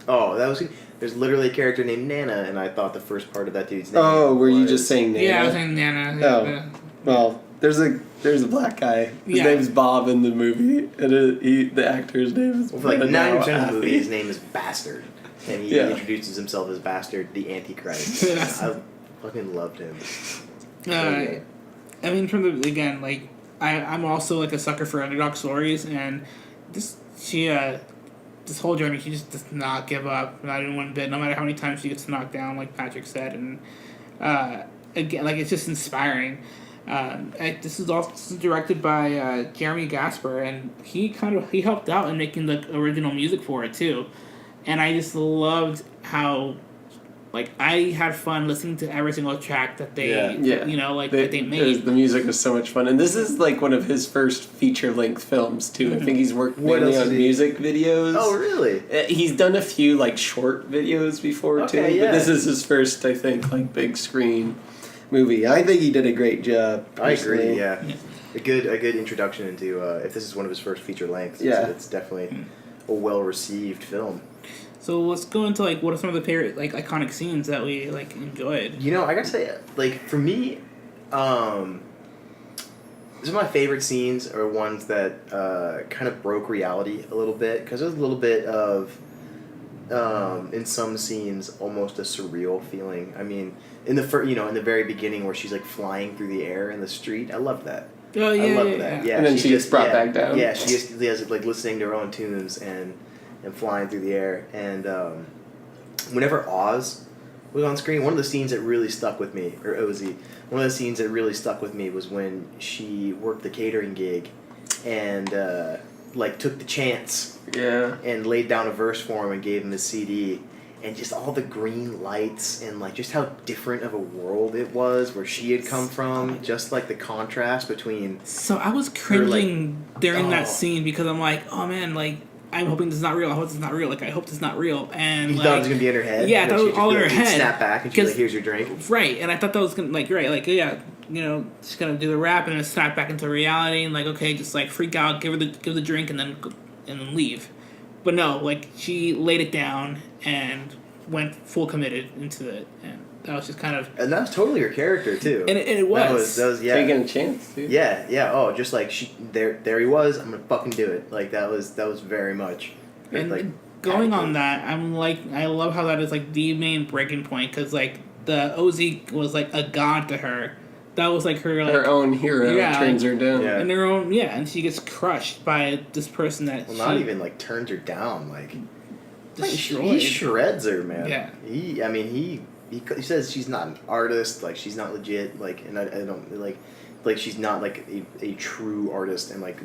Speaker 3: Oh, that was. There's literally a character named Nana, and I thought the first part of that dude's name.
Speaker 2: Oh, were you just saying Nana?
Speaker 1: Yeah, I was saying Nana.
Speaker 2: Oh.
Speaker 1: Yeah.
Speaker 2: Well, there's a black guy. His
Speaker 1: Yeah.
Speaker 2: name's Bob in the movie, and the actor's name is
Speaker 3: Well, for like
Speaker 2: Mano
Speaker 3: 90%
Speaker 2: Dow
Speaker 3: of the movie,
Speaker 2: Appy.
Speaker 3: his name is Bastard, and he introduces himself as Bastard, the Antichrist. I fucking loved him.
Speaker 1: I mean, from the again, like I'm also like a sucker for underdog stories, and this whole journey, she just does not give up, not even one bit, no matter how many times she gets knocked down, like Patrick said, and again, like it's just inspiring. This is directed by Jeremy Gasper, and he helped out in making the original music for it too, and I just loved how. Like, I had fun listening to every single track that they, that they made.
Speaker 2: The music was so much fun. And this is, like, one of his first feature-length films, too. I think he's worked mainly on music videos.
Speaker 3: Oh, really?
Speaker 2: He's done a few, like, short videos before, too.
Speaker 3: Yeah.
Speaker 2: But this is his first, I think, like, big screen movie. I think he did a great job. Personally.
Speaker 3: I agree, yeah. A good introduction into, if this is one of his first feature lengths, it's definitely a well-received film.
Speaker 1: So let's go into like what are some of the favorite like iconic scenes that we like enjoyed.
Speaker 3: You know, I gotta say, like for me, some of my favorite scenes are ones that kind of broke reality a little bit because there's a little bit of, in some scenes, almost a surreal feeling. I mean, in the very beginning where she's like flying through the air in the street, I loved that.
Speaker 1: Oh yeah,
Speaker 3: I love that. Yeah,
Speaker 2: and then she gets brought back down.
Speaker 3: Yeah, she has like listening to her own tunes and flying through the air. And whenever Oz was on screen, one of the scenes that really stuck with me, or Ozzy, one of the scenes that really stuck with me was when she worked the catering gig and like took the chance and laid down a verse for him and gave him the CD. And just all the green lights and like just how different of a world it was where she had come from, just like the contrast between.
Speaker 1: So I was cringing during that scene because I'm like, oh man, like I'm hoping this is not real. I hope this is not real. Like I hope this is not real. And
Speaker 3: you
Speaker 1: like,
Speaker 3: thought it was gonna be in her head.
Speaker 1: Yeah, that was all in her head.
Speaker 3: Snap back and she's like, "Here's your drink."
Speaker 1: Right, and I thought that was gonna she's gonna do the rap and then snap back into reality and like okay, just like freak out, give the drink and then leave. But no, like she laid it down and went full committed into it, and that was just kind of.
Speaker 3: And that was totally her character too.
Speaker 1: And it was.
Speaker 3: That was
Speaker 2: taking a chance, dude.
Speaker 3: Yeah. Oh, just like there he was. I'm gonna fucking do it. Like that was very much.
Speaker 1: And
Speaker 3: like,
Speaker 1: going on that, I'm like, I love how that is like the main breaking point because like the OZ was like a god to her. That was like her
Speaker 2: own hero turns her down.
Speaker 3: Yeah.
Speaker 1: And her own and she gets crushed by this person that.
Speaker 3: Well, not even like turns her down, like.
Speaker 1: Destroyed.
Speaker 3: He shreds her, man.
Speaker 1: Yeah.
Speaker 3: He says she's not an artist, like she's not legit, like, and I don't like she's not like a true artist, and like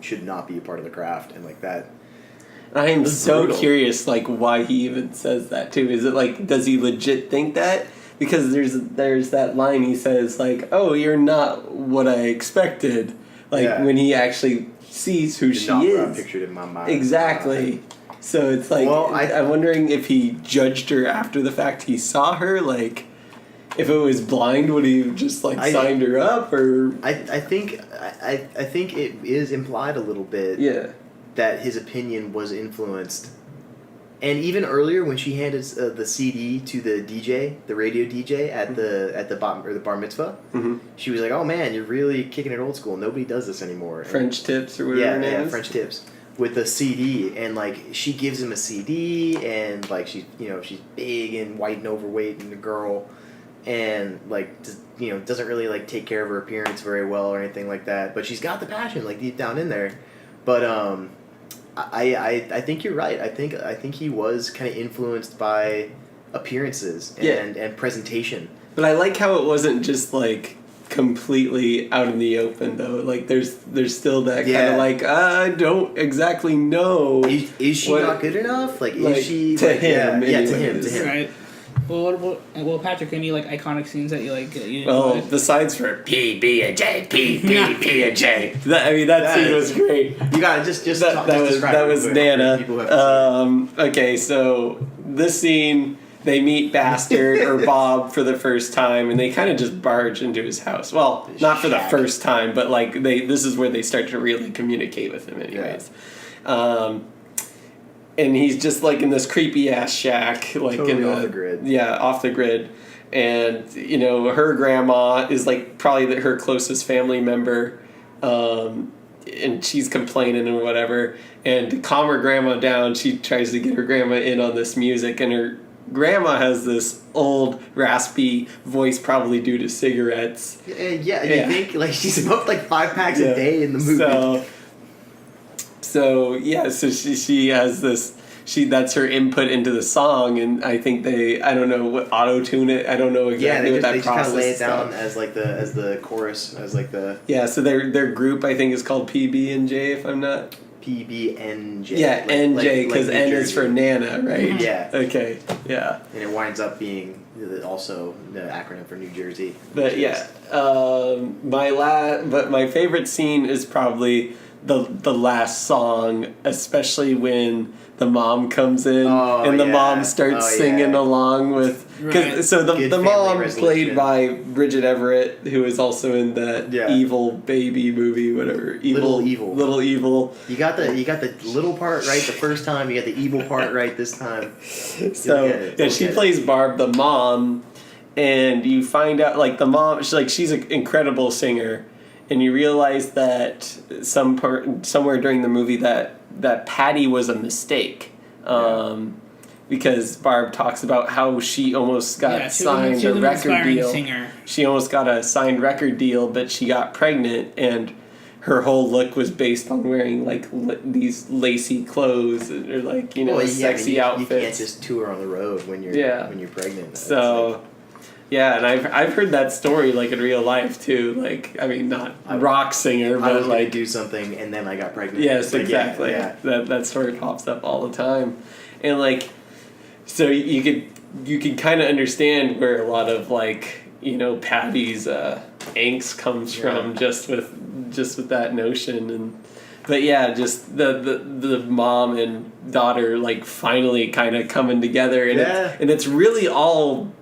Speaker 3: should not be a part of the craft, and like that.
Speaker 2: I am so
Speaker 3: brutal.
Speaker 2: curious, like why he even says that too. Is it like does he legit think that? Because there's that line he says like, "Oh, you're not what I expected." Like when he actually sees who she
Speaker 3: not
Speaker 2: is.
Speaker 3: what I pictured in my mind.
Speaker 2: Exactly. So it's like I'm wondering if he judged her after the fact he saw her, like if it was blind, would he just like signed her up or?
Speaker 3: I think it is implied a little bit. That his opinion was influenced, and even earlier when she handed the CD to the DJ, the radio DJ at the bar mitzvah, she was like, "Oh man, you're really kicking it old school. Nobody does this anymore."
Speaker 2: French tips or whatever.
Speaker 3: Yeah, French tips. With the CD, and like she gives him a CD, and like she's big and white and overweight and a girl, and like doesn't really like take care of her appearance very well or anything like that. But she's got the passion like deep down in there. But I think you're right. I think he was kind of influenced by appearances and presentation.
Speaker 2: But I like how it wasn't just like completely out in the open though. Like there's still that kind
Speaker 3: Yeah.
Speaker 2: of like I don't exactly know.
Speaker 3: Is she
Speaker 2: what-
Speaker 3: not good enough? Like,
Speaker 2: like,
Speaker 3: is she
Speaker 2: to
Speaker 3: like,
Speaker 2: him?
Speaker 3: Yeah, to
Speaker 2: anyways.
Speaker 3: him.
Speaker 1: Right. Well, Patrick, any like iconic scenes that you like? You
Speaker 2: Well,
Speaker 1: enjoyed?
Speaker 2: besides for P B and J, P and J. That
Speaker 3: That
Speaker 2: scene
Speaker 3: is-
Speaker 2: was great.
Speaker 3: You gotta just
Speaker 2: That
Speaker 3: describe it
Speaker 2: was
Speaker 3: real quick for
Speaker 2: Nana.
Speaker 3: people who haven't seen
Speaker 2: Okay, so this scene, they meet Bastard or Bob for the first time, and they kind of just barge into his house. Well, not for the
Speaker 3: Shack.
Speaker 2: first time, but like this is where they start to really communicate with him, anyways. And he's just like in this creepy ass shack, like
Speaker 3: Totally
Speaker 2: in
Speaker 3: off the grid.
Speaker 2: Yeah, off the grid. And her grandma is like probably her closest family member, and she's complaining and whatever. And to calm her grandma down, she tries to get her grandma in on this music, and her grandma has this old raspy voice, probably due to cigarettes.
Speaker 3: Yeah, you think like she smoked like 5 packs a day in the movie.
Speaker 2: So she has this. That's her input into the song, and I think I don't know what auto tune it. I don't know exactly what that
Speaker 3: they just
Speaker 2: process
Speaker 3: kind of lay it
Speaker 2: is.
Speaker 3: down as like the chorus, as like the
Speaker 2: So their group I think is called PB and J, if I'm not.
Speaker 3: PBNJ.
Speaker 2: Yeah, NJ, because
Speaker 3: New
Speaker 2: N is
Speaker 3: Jersey.
Speaker 2: for Nana, right?
Speaker 3: Yeah.
Speaker 2: Okay. Yeah.
Speaker 3: And it winds up being also the acronym for New Jersey.
Speaker 2: But yeah, my favorite scene is probably the last song, especially when the mom comes in and the mom starts singing along with.
Speaker 1: Right.
Speaker 2: So
Speaker 3: Good
Speaker 2: the
Speaker 3: family
Speaker 2: mom
Speaker 3: resolution.
Speaker 2: played by Bridget Everett, who is also in that
Speaker 3: Yeah.
Speaker 2: evil baby movie, whatever.
Speaker 3: Little Evil.
Speaker 2: Little Evil.
Speaker 3: You got the little part right the first time. You got the evil part right this time.
Speaker 2: So she plays Barb, the mom, and you find out like the mom. She's an incredible singer, and you realize that somewhere during the movie that Patty was a mistake. Because Barb talks about how she almost got signed a record deal.
Speaker 1: Singer.
Speaker 2: She almost got a signed record deal, but she got pregnant, and her whole look was based on wearing like these lacy clothes or like sexy outfits.
Speaker 3: You can't just tour on the road when you're pregnant.
Speaker 2: So. Yeah, and I've heard that story like in real life too. Like, I mean, not a rock singer,
Speaker 3: I
Speaker 2: but
Speaker 3: was
Speaker 2: like
Speaker 3: gonna do something and then I got pregnant.
Speaker 2: yes,
Speaker 3: Like,
Speaker 2: exactly.
Speaker 3: Yeah.
Speaker 2: That story pops up all the time, and like, so you could kind of understand where a lot of like Patty's angst comes from just with that notion but yeah, just the mom and daughter like finally kind of coming together, and it's really all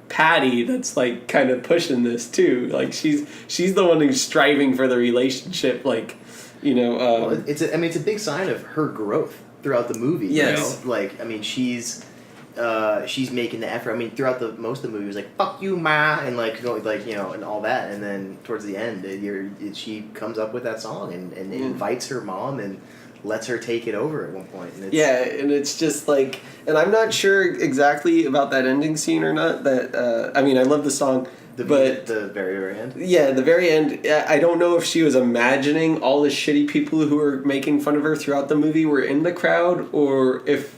Speaker 2: Patty that's like kind of pushing this too. Like she's the one who's striving for the relationship. Like
Speaker 3: it's a big sign of her growth throughout the movie.
Speaker 2: Yes.
Speaker 3: Like I mean she's making the effort. I mean throughout most of the movie it was like fuck you ma and and all that, and then towards the end she comes up with that song and invites her mom and lets her take it over at one point. And
Speaker 2: it's just like, and I'm not sure exactly about that ending scene or not. That I mean, I love the song, but
Speaker 3: the very, very end.
Speaker 2: Yeah, the very end. I don't know if she was imagining all the shitty people who were making fun of her throughout the movie were in the crowd, or if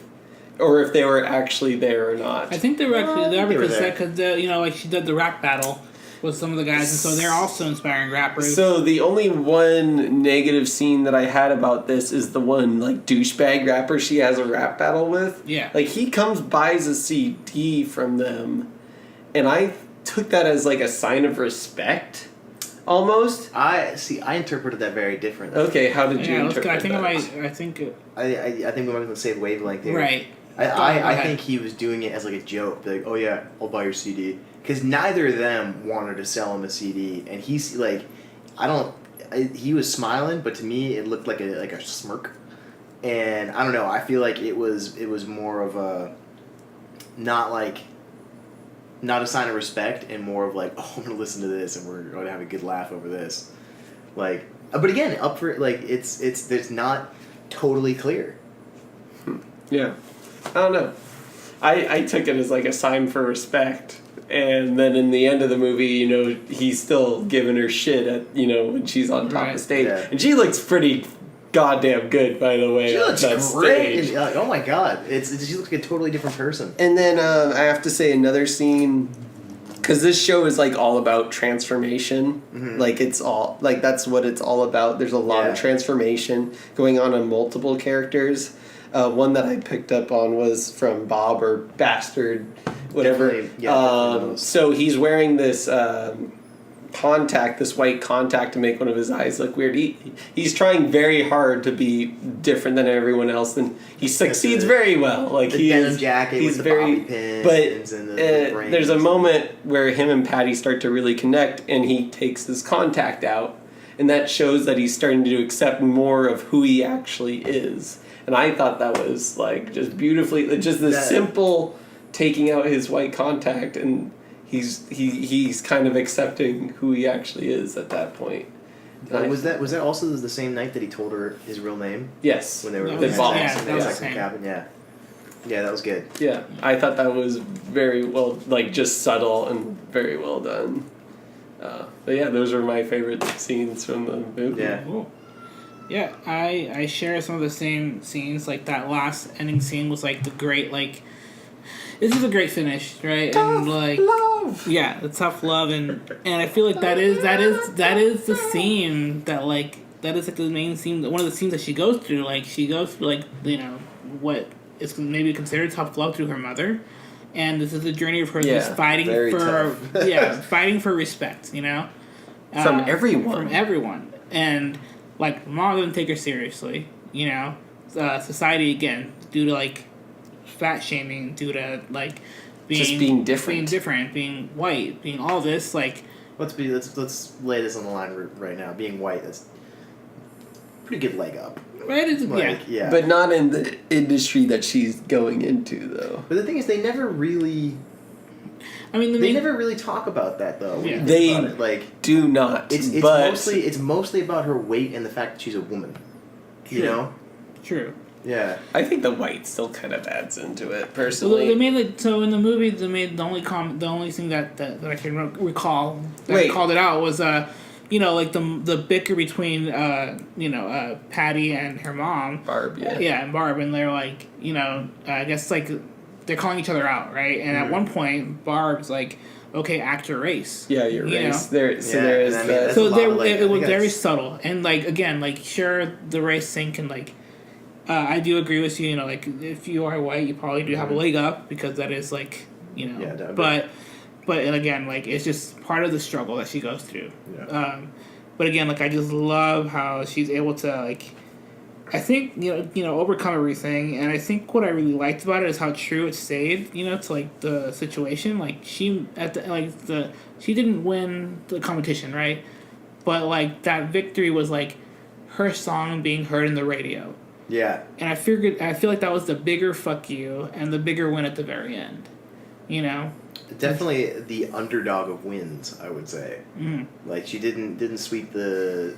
Speaker 2: they were actually there or not.
Speaker 1: I think they were actually there
Speaker 3: they were
Speaker 1: because like she did the rap battle with some of the guys, and so they're also inspiring rappers.
Speaker 2: So the only one negative scene that I had about this is the one like douchebag rapper she has a rap battle with.
Speaker 1: Yeah.
Speaker 2: Like he buys a CD from them, and I took that as like a sign of respect, almost.
Speaker 3: I interpreted that very differently.
Speaker 2: Okay, how did you interpret
Speaker 1: I think
Speaker 2: that?
Speaker 1: I think
Speaker 3: I think we might be on the same wavelength here.
Speaker 1: right.
Speaker 3: I think he was doing it as like a joke, like, oh yeah, I'll buy your CD. Because neither of them wanted to sell him a CD, and he's like, he was smiling, but to me it looked like a smirk, and I don't know. I feel like it was more of a, not a sign of respect, and more of like, oh, I'm gonna listen to this, and we're gonna have a good laugh over this, like. But again, up for like it's not totally clear.
Speaker 2: Yeah, I don't know. I took it as like a sign for respect. And then in the end of the movie, he's still giving her shit at, when she's on top of stage.
Speaker 3: Yeah.
Speaker 2: And she looks pretty goddamn good, by the way.
Speaker 3: She
Speaker 2: on
Speaker 3: looks
Speaker 2: that
Speaker 3: great.
Speaker 2: stage.
Speaker 3: Oh my god, she looks like a totally different person.
Speaker 2: And then I have to say another scene Because this show is like all about transformation. Like it's all like that's what it's all about. There's a lot of transformation going on multiple characters. One that I picked up on was from Bob or Bastard, whatever. So he's wearing this this white contact to make one of his eyes look weird. He's trying very hard to be different than everyone else, and he succeeds very well. Like
Speaker 3: the denim jacket with the bobby pins and the
Speaker 2: there's a moment where him and Patty start to really connect, and he takes his contact out, and that shows that he's starting to accept more of who he actually is. And I thought that was like just beautifully, just this simple taking out his white contact, and he's kind of accepting who he actually is at that point.
Speaker 3: Was that also the same night that he told her his real name?
Speaker 2: Yes.
Speaker 3: When they were
Speaker 2: the boss.
Speaker 3: in the cabin. Yeah, that was good.
Speaker 2: Yeah, I thought that was very well, like just subtle and very well done. But yeah, those are my favorite scenes from the movie.
Speaker 3: Yeah.
Speaker 1: Cool. Yeah, I share some of the same scenes. Like that last ending scene was like the great like. This is a great finish, right?
Speaker 2: Tough
Speaker 1: and like
Speaker 2: love.
Speaker 1: Yeah, the tough love and I feel like that is the theme that like that is like the main theme, one of the themes that she goes through. Like she goes through like, you know, what is maybe considered tough love through her mother. And this is a journey of her just fighting for fighting for respect, you know?
Speaker 2: From everyone.
Speaker 1: From everyone. And like mom doesn't take her seriously, you know. Society again, due to like fat shaming, due to like being different, being white, being all this like.
Speaker 3: Let's lay this on the line right now. Being white, that's pretty good leg up.
Speaker 1: Right?
Speaker 3: Yeah.
Speaker 2: But not in the industry that she's going into, though.
Speaker 3: But the thing is, they never really.
Speaker 1: I mean,
Speaker 3: they never really talk about that, though.
Speaker 1: Yeah.
Speaker 2: They
Speaker 3: about it. Like,
Speaker 2: do not.
Speaker 3: It's mostly about her weight and the fact that she's a woman.
Speaker 1: True.
Speaker 3: You know.
Speaker 1: True.
Speaker 3: Yeah.
Speaker 2: I think the white still kind of adds into it, personally.
Speaker 1: Well, they made like, so in the movie they made the only thing that I can recall that called it out was you know, like the bicker between Patty and her mom,
Speaker 2: Barb,
Speaker 1: and Barb, and they're like, you know, I guess like they're calling each other out, right? And at one point Barb's like, okay, act your race.
Speaker 2: Yeah, your race. There is
Speaker 3: that.
Speaker 1: So it was very subtle, and like again, like sure the race thing can like. I do agree with you. You know, like if you are white, you probably do have a leg up because that is like, you know.
Speaker 3: Yeah,
Speaker 1: but and again, like it's just part of the struggle that she goes through.
Speaker 3: Yeah.
Speaker 1: But again, like I just love how she's able to like, I think you know overcome everything, and I think what I really liked about it is how true it stayed. You know, to like the situation. Like she she didn't win the competition, right? But like that victory was like her song being heard in the radio.
Speaker 3: Yeah.
Speaker 1: And I feel like that was the bigger fuck you and the bigger win at the very end. You know?
Speaker 3: Definitely the underdog of wins, I would say.
Speaker 1: Mm.
Speaker 3: Like she didn't sweep the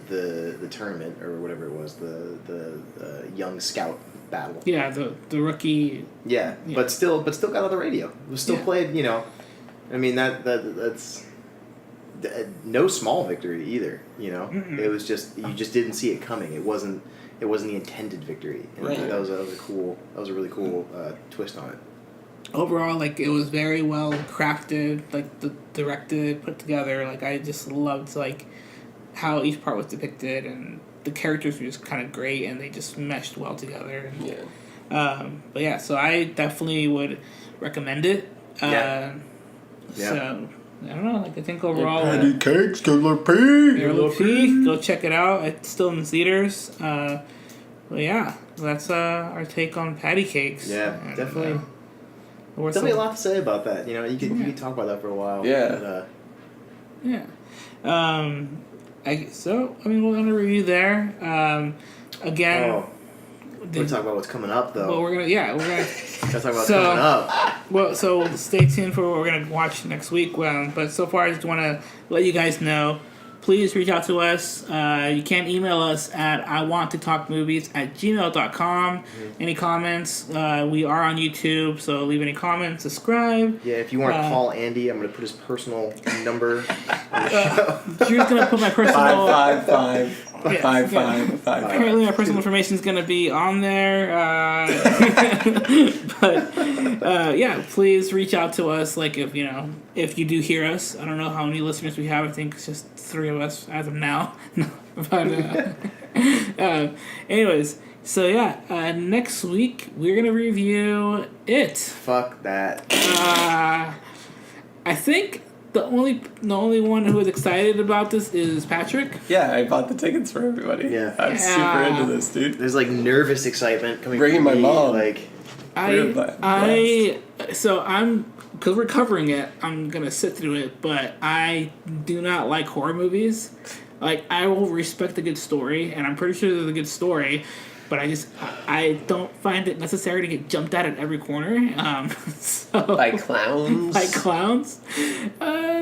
Speaker 3: tournament or whatever it was, the young scout battle.
Speaker 1: Yeah, the rookie.
Speaker 3: Yeah, but still got on the radio. It was still played, you know. I mean that's no small victory either, you know.
Speaker 1: Mm-mm.
Speaker 3: It was just you just didn't see it coming. It wasn't the intended victory. And
Speaker 1: right.
Speaker 3: that was a really cool twist on it.
Speaker 1: Overall, like it was very well crafted, like directed, put together. Like I just loved like how each part was depicted, and the characters were just kind of great, and they just meshed well together. And, but yeah, so I definitely would recommend it. So I don't know. Like I think overall,
Speaker 2: Patti Cake,
Speaker 1: go check it out. It's still in the theaters. But yeah, that's our take on Patti Cakes.
Speaker 3: Yeah,
Speaker 1: and,
Speaker 3: definitely. Definitely a lot to say about that. You know, you could talk about that for a while.
Speaker 2: Yeah.
Speaker 1: But, yeah. We'll end a review there. Again.
Speaker 3: We're talking about what's coming up, though.
Speaker 1: Well, we're gonna
Speaker 3: Gotta talk about what's coming up.
Speaker 1: Well, so stay tuned for what we're gonna watch next week. But so far, I just want to let you guys know. Please reach out to us. You can email us at iwanttotalkmovies@gmail.com. Mm-hmm. Any comments? We are on YouTube, so leave any comments, subscribe.
Speaker 3: Yeah, if you want to call Andy, I'm going to put his personal number on the show.
Speaker 1: Drew's going to put my personal...
Speaker 2: 555.
Speaker 1: Yeah,
Speaker 2: Five,
Speaker 1: yeah.
Speaker 2: five, five.
Speaker 1: Apparently, our personal information is going to be on there. But yeah, please reach out to us. Like if you do hear us. I don't know how many listeners we have. I think it's just 3 of us as of now. But anyways, so yeah, next week we're gonna review it.
Speaker 3: Fuck that.
Speaker 1: I think the only one who is excited about this is Patrick.
Speaker 2: Yeah, I bought the tickets for everybody.
Speaker 3: Yeah.
Speaker 2: I'm super into this, dude.
Speaker 3: There's like nervous excitement coming.
Speaker 2: Bringing
Speaker 3: from
Speaker 2: my
Speaker 3: me,
Speaker 2: mom.
Speaker 3: Like,
Speaker 1: Because we're covering it, I'm gonna sit through it, but I do not like horror movies. Like, I will respect a good story, and I'm pretty sure there's a good story, but I don't find it necessary to get jumped at every corner.
Speaker 2: By clowns.
Speaker 1: By clowns.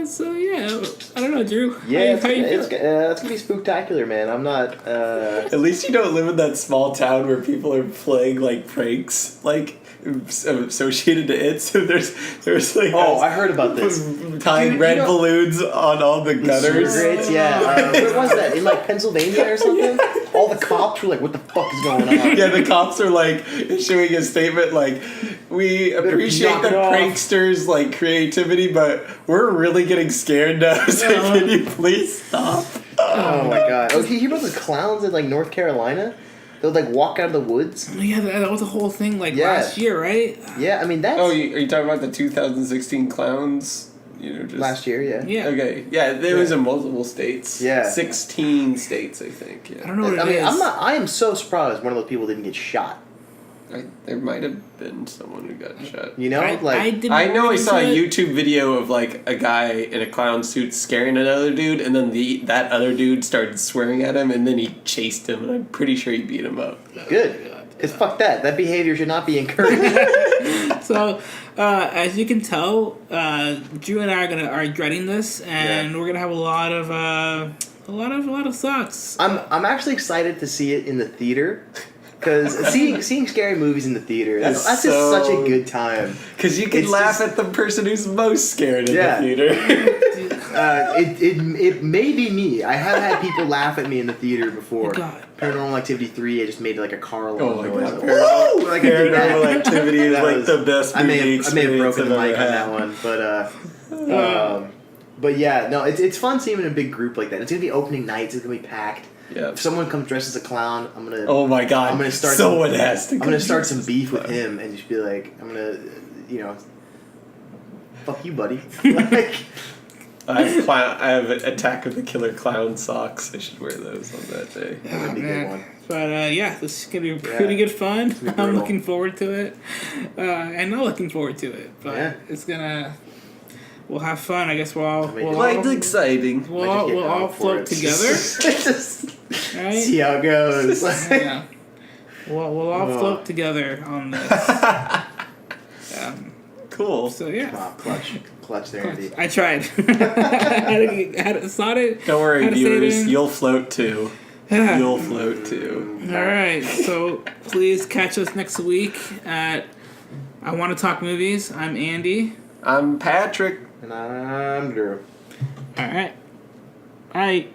Speaker 1: So yeah, I don't know, Drew.
Speaker 3: yeah,
Speaker 1: how you
Speaker 3: it's
Speaker 1: feel?
Speaker 3: gonna be spooktacular, man. I'm not.
Speaker 2: At least you don't live in that small town where people are playing like pranks, like associated to it. So there's like
Speaker 3: I heard about this.
Speaker 2: Tying
Speaker 3: Dude,
Speaker 2: red
Speaker 3: you know-
Speaker 2: balloons on all the gutters.
Speaker 3: Cigarettes, yeah. Where was that? In like Pennsylvania or something? All the cops were like, "What the fuck is going on?"
Speaker 2: Yeah, the cops are like issuing a statement like, "We appreciate
Speaker 3: knock
Speaker 2: the
Speaker 3: it off."
Speaker 2: pranksters' like creativity, but we're really getting scared now. So can you please stop?"
Speaker 3: Oh my god! Oh, did you hear about the clowns in like North Carolina? They would like walk out of the woods.
Speaker 1: Yeah, that was a whole thing like
Speaker 3: Yeah.
Speaker 1: last year, right?
Speaker 3: Yeah, I mean that's
Speaker 2: Oh, are you talking about the 2016 clowns? Just
Speaker 3: last year. Yeah.
Speaker 1: Yeah.
Speaker 2: Okay, yeah, it was in multiple states.
Speaker 3: Yeah.
Speaker 2: 16 states, I think.
Speaker 1: I
Speaker 2: Yeah,
Speaker 1: don't know what
Speaker 3: I
Speaker 1: it
Speaker 3: mean,
Speaker 1: is.
Speaker 3: I am so surprised one of those people didn't get shot.
Speaker 2: there might have been someone who got shot.
Speaker 3: You know,
Speaker 1: I
Speaker 3: like
Speaker 1: didn't
Speaker 2: I know I
Speaker 1: read
Speaker 2: saw a
Speaker 1: into it.
Speaker 2: YouTube video of like a guy in a clown suit scaring another dude, and then that other dude started swearing at him, and then he chased him, and I'm pretty sure he beat him up.
Speaker 3: good. Because fuck that. That behavior should not be encouraged.
Speaker 1: So, as you can tell, Drew and I are dreading this, and we're gonna have a lot of thoughts.
Speaker 3: I'm actually excited to see it in the theater. Because seeing scary movies in the theater, that's just such a good time.
Speaker 2: Because you can
Speaker 3: It's
Speaker 2: laugh
Speaker 3: just-
Speaker 2: at the person who's most scared in
Speaker 3: Yeah.
Speaker 2: the theater.
Speaker 3: It may be me. I have had people laugh at me in the theater before.
Speaker 1: God.
Speaker 3: Paranormal Activity 3, I just made like a car alarm
Speaker 2: Oh my
Speaker 3: noise.
Speaker 2: God.
Speaker 3: Whoa! Like I did that.
Speaker 2: Paranormal Activity is
Speaker 3: That
Speaker 2: like
Speaker 3: was-
Speaker 2: the best
Speaker 3: I
Speaker 2: movie
Speaker 3: may have broken the mic on
Speaker 2: experience I've
Speaker 3: that
Speaker 2: ever
Speaker 3: one, but yeah, no, it's fun seeing it in a big group like that. It's gonna be opening nights. It's gonna be packed.
Speaker 2: Yeah.
Speaker 3: If someone comes dressed as a clown, I'm gonna.
Speaker 2: Oh my god!
Speaker 3: I'm gonna start.
Speaker 2: Someone has to.
Speaker 3: I'm gonna start some beef with him and just be like, I'm gonna, fuck you, buddy. Like,
Speaker 2: I have Attack of the Killer Clown socks. I should wear those on that day.
Speaker 3: that'd be a good one.
Speaker 1: But yeah, this is gonna be pretty good fun.
Speaker 3: be
Speaker 1: I'm
Speaker 3: brutal.
Speaker 1: looking forward to it, and not looking forward to it. But
Speaker 3: Yeah.
Speaker 1: it's gonna. We'll have fun. I guess we'll all
Speaker 3: I mean,
Speaker 1: we'll
Speaker 2: Quite
Speaker 1: all,
Speaker 2: exciting.
Speaker 1: we'll
Speaker 3: Might
Speaker 1: all,
Speaker 3: just get
Speaker 1: we'll all
Speaker 3: caught for
Speaker 1: float
Speaker 3: it.
Speaker 1: together.
Speaker 3: Just
Speaker 1: Right?
Speaker 3: see how it goes.
Speaker 1: Yeah. We'll all float together on this.
Speaker 2: Cool.
Speaker 1: So yeah.
Speaker 3: Wow, clutch there, indeed.
Speaker 1: I tried. I thought it.
Speaker 2: Don't worry,
Speaker 1: how to say it
Speaker 2: viewers.
Speaker 1: in.
Speaker 2: You'll float too. You'll float too.
Speaker 1: All right. So please catch us next week at I Want to Talk Movies. I'm Andy.
Speaker 2: I'm Patrick.
Speaker 3: And I'm Drew.
Speaker 1: All right. All right.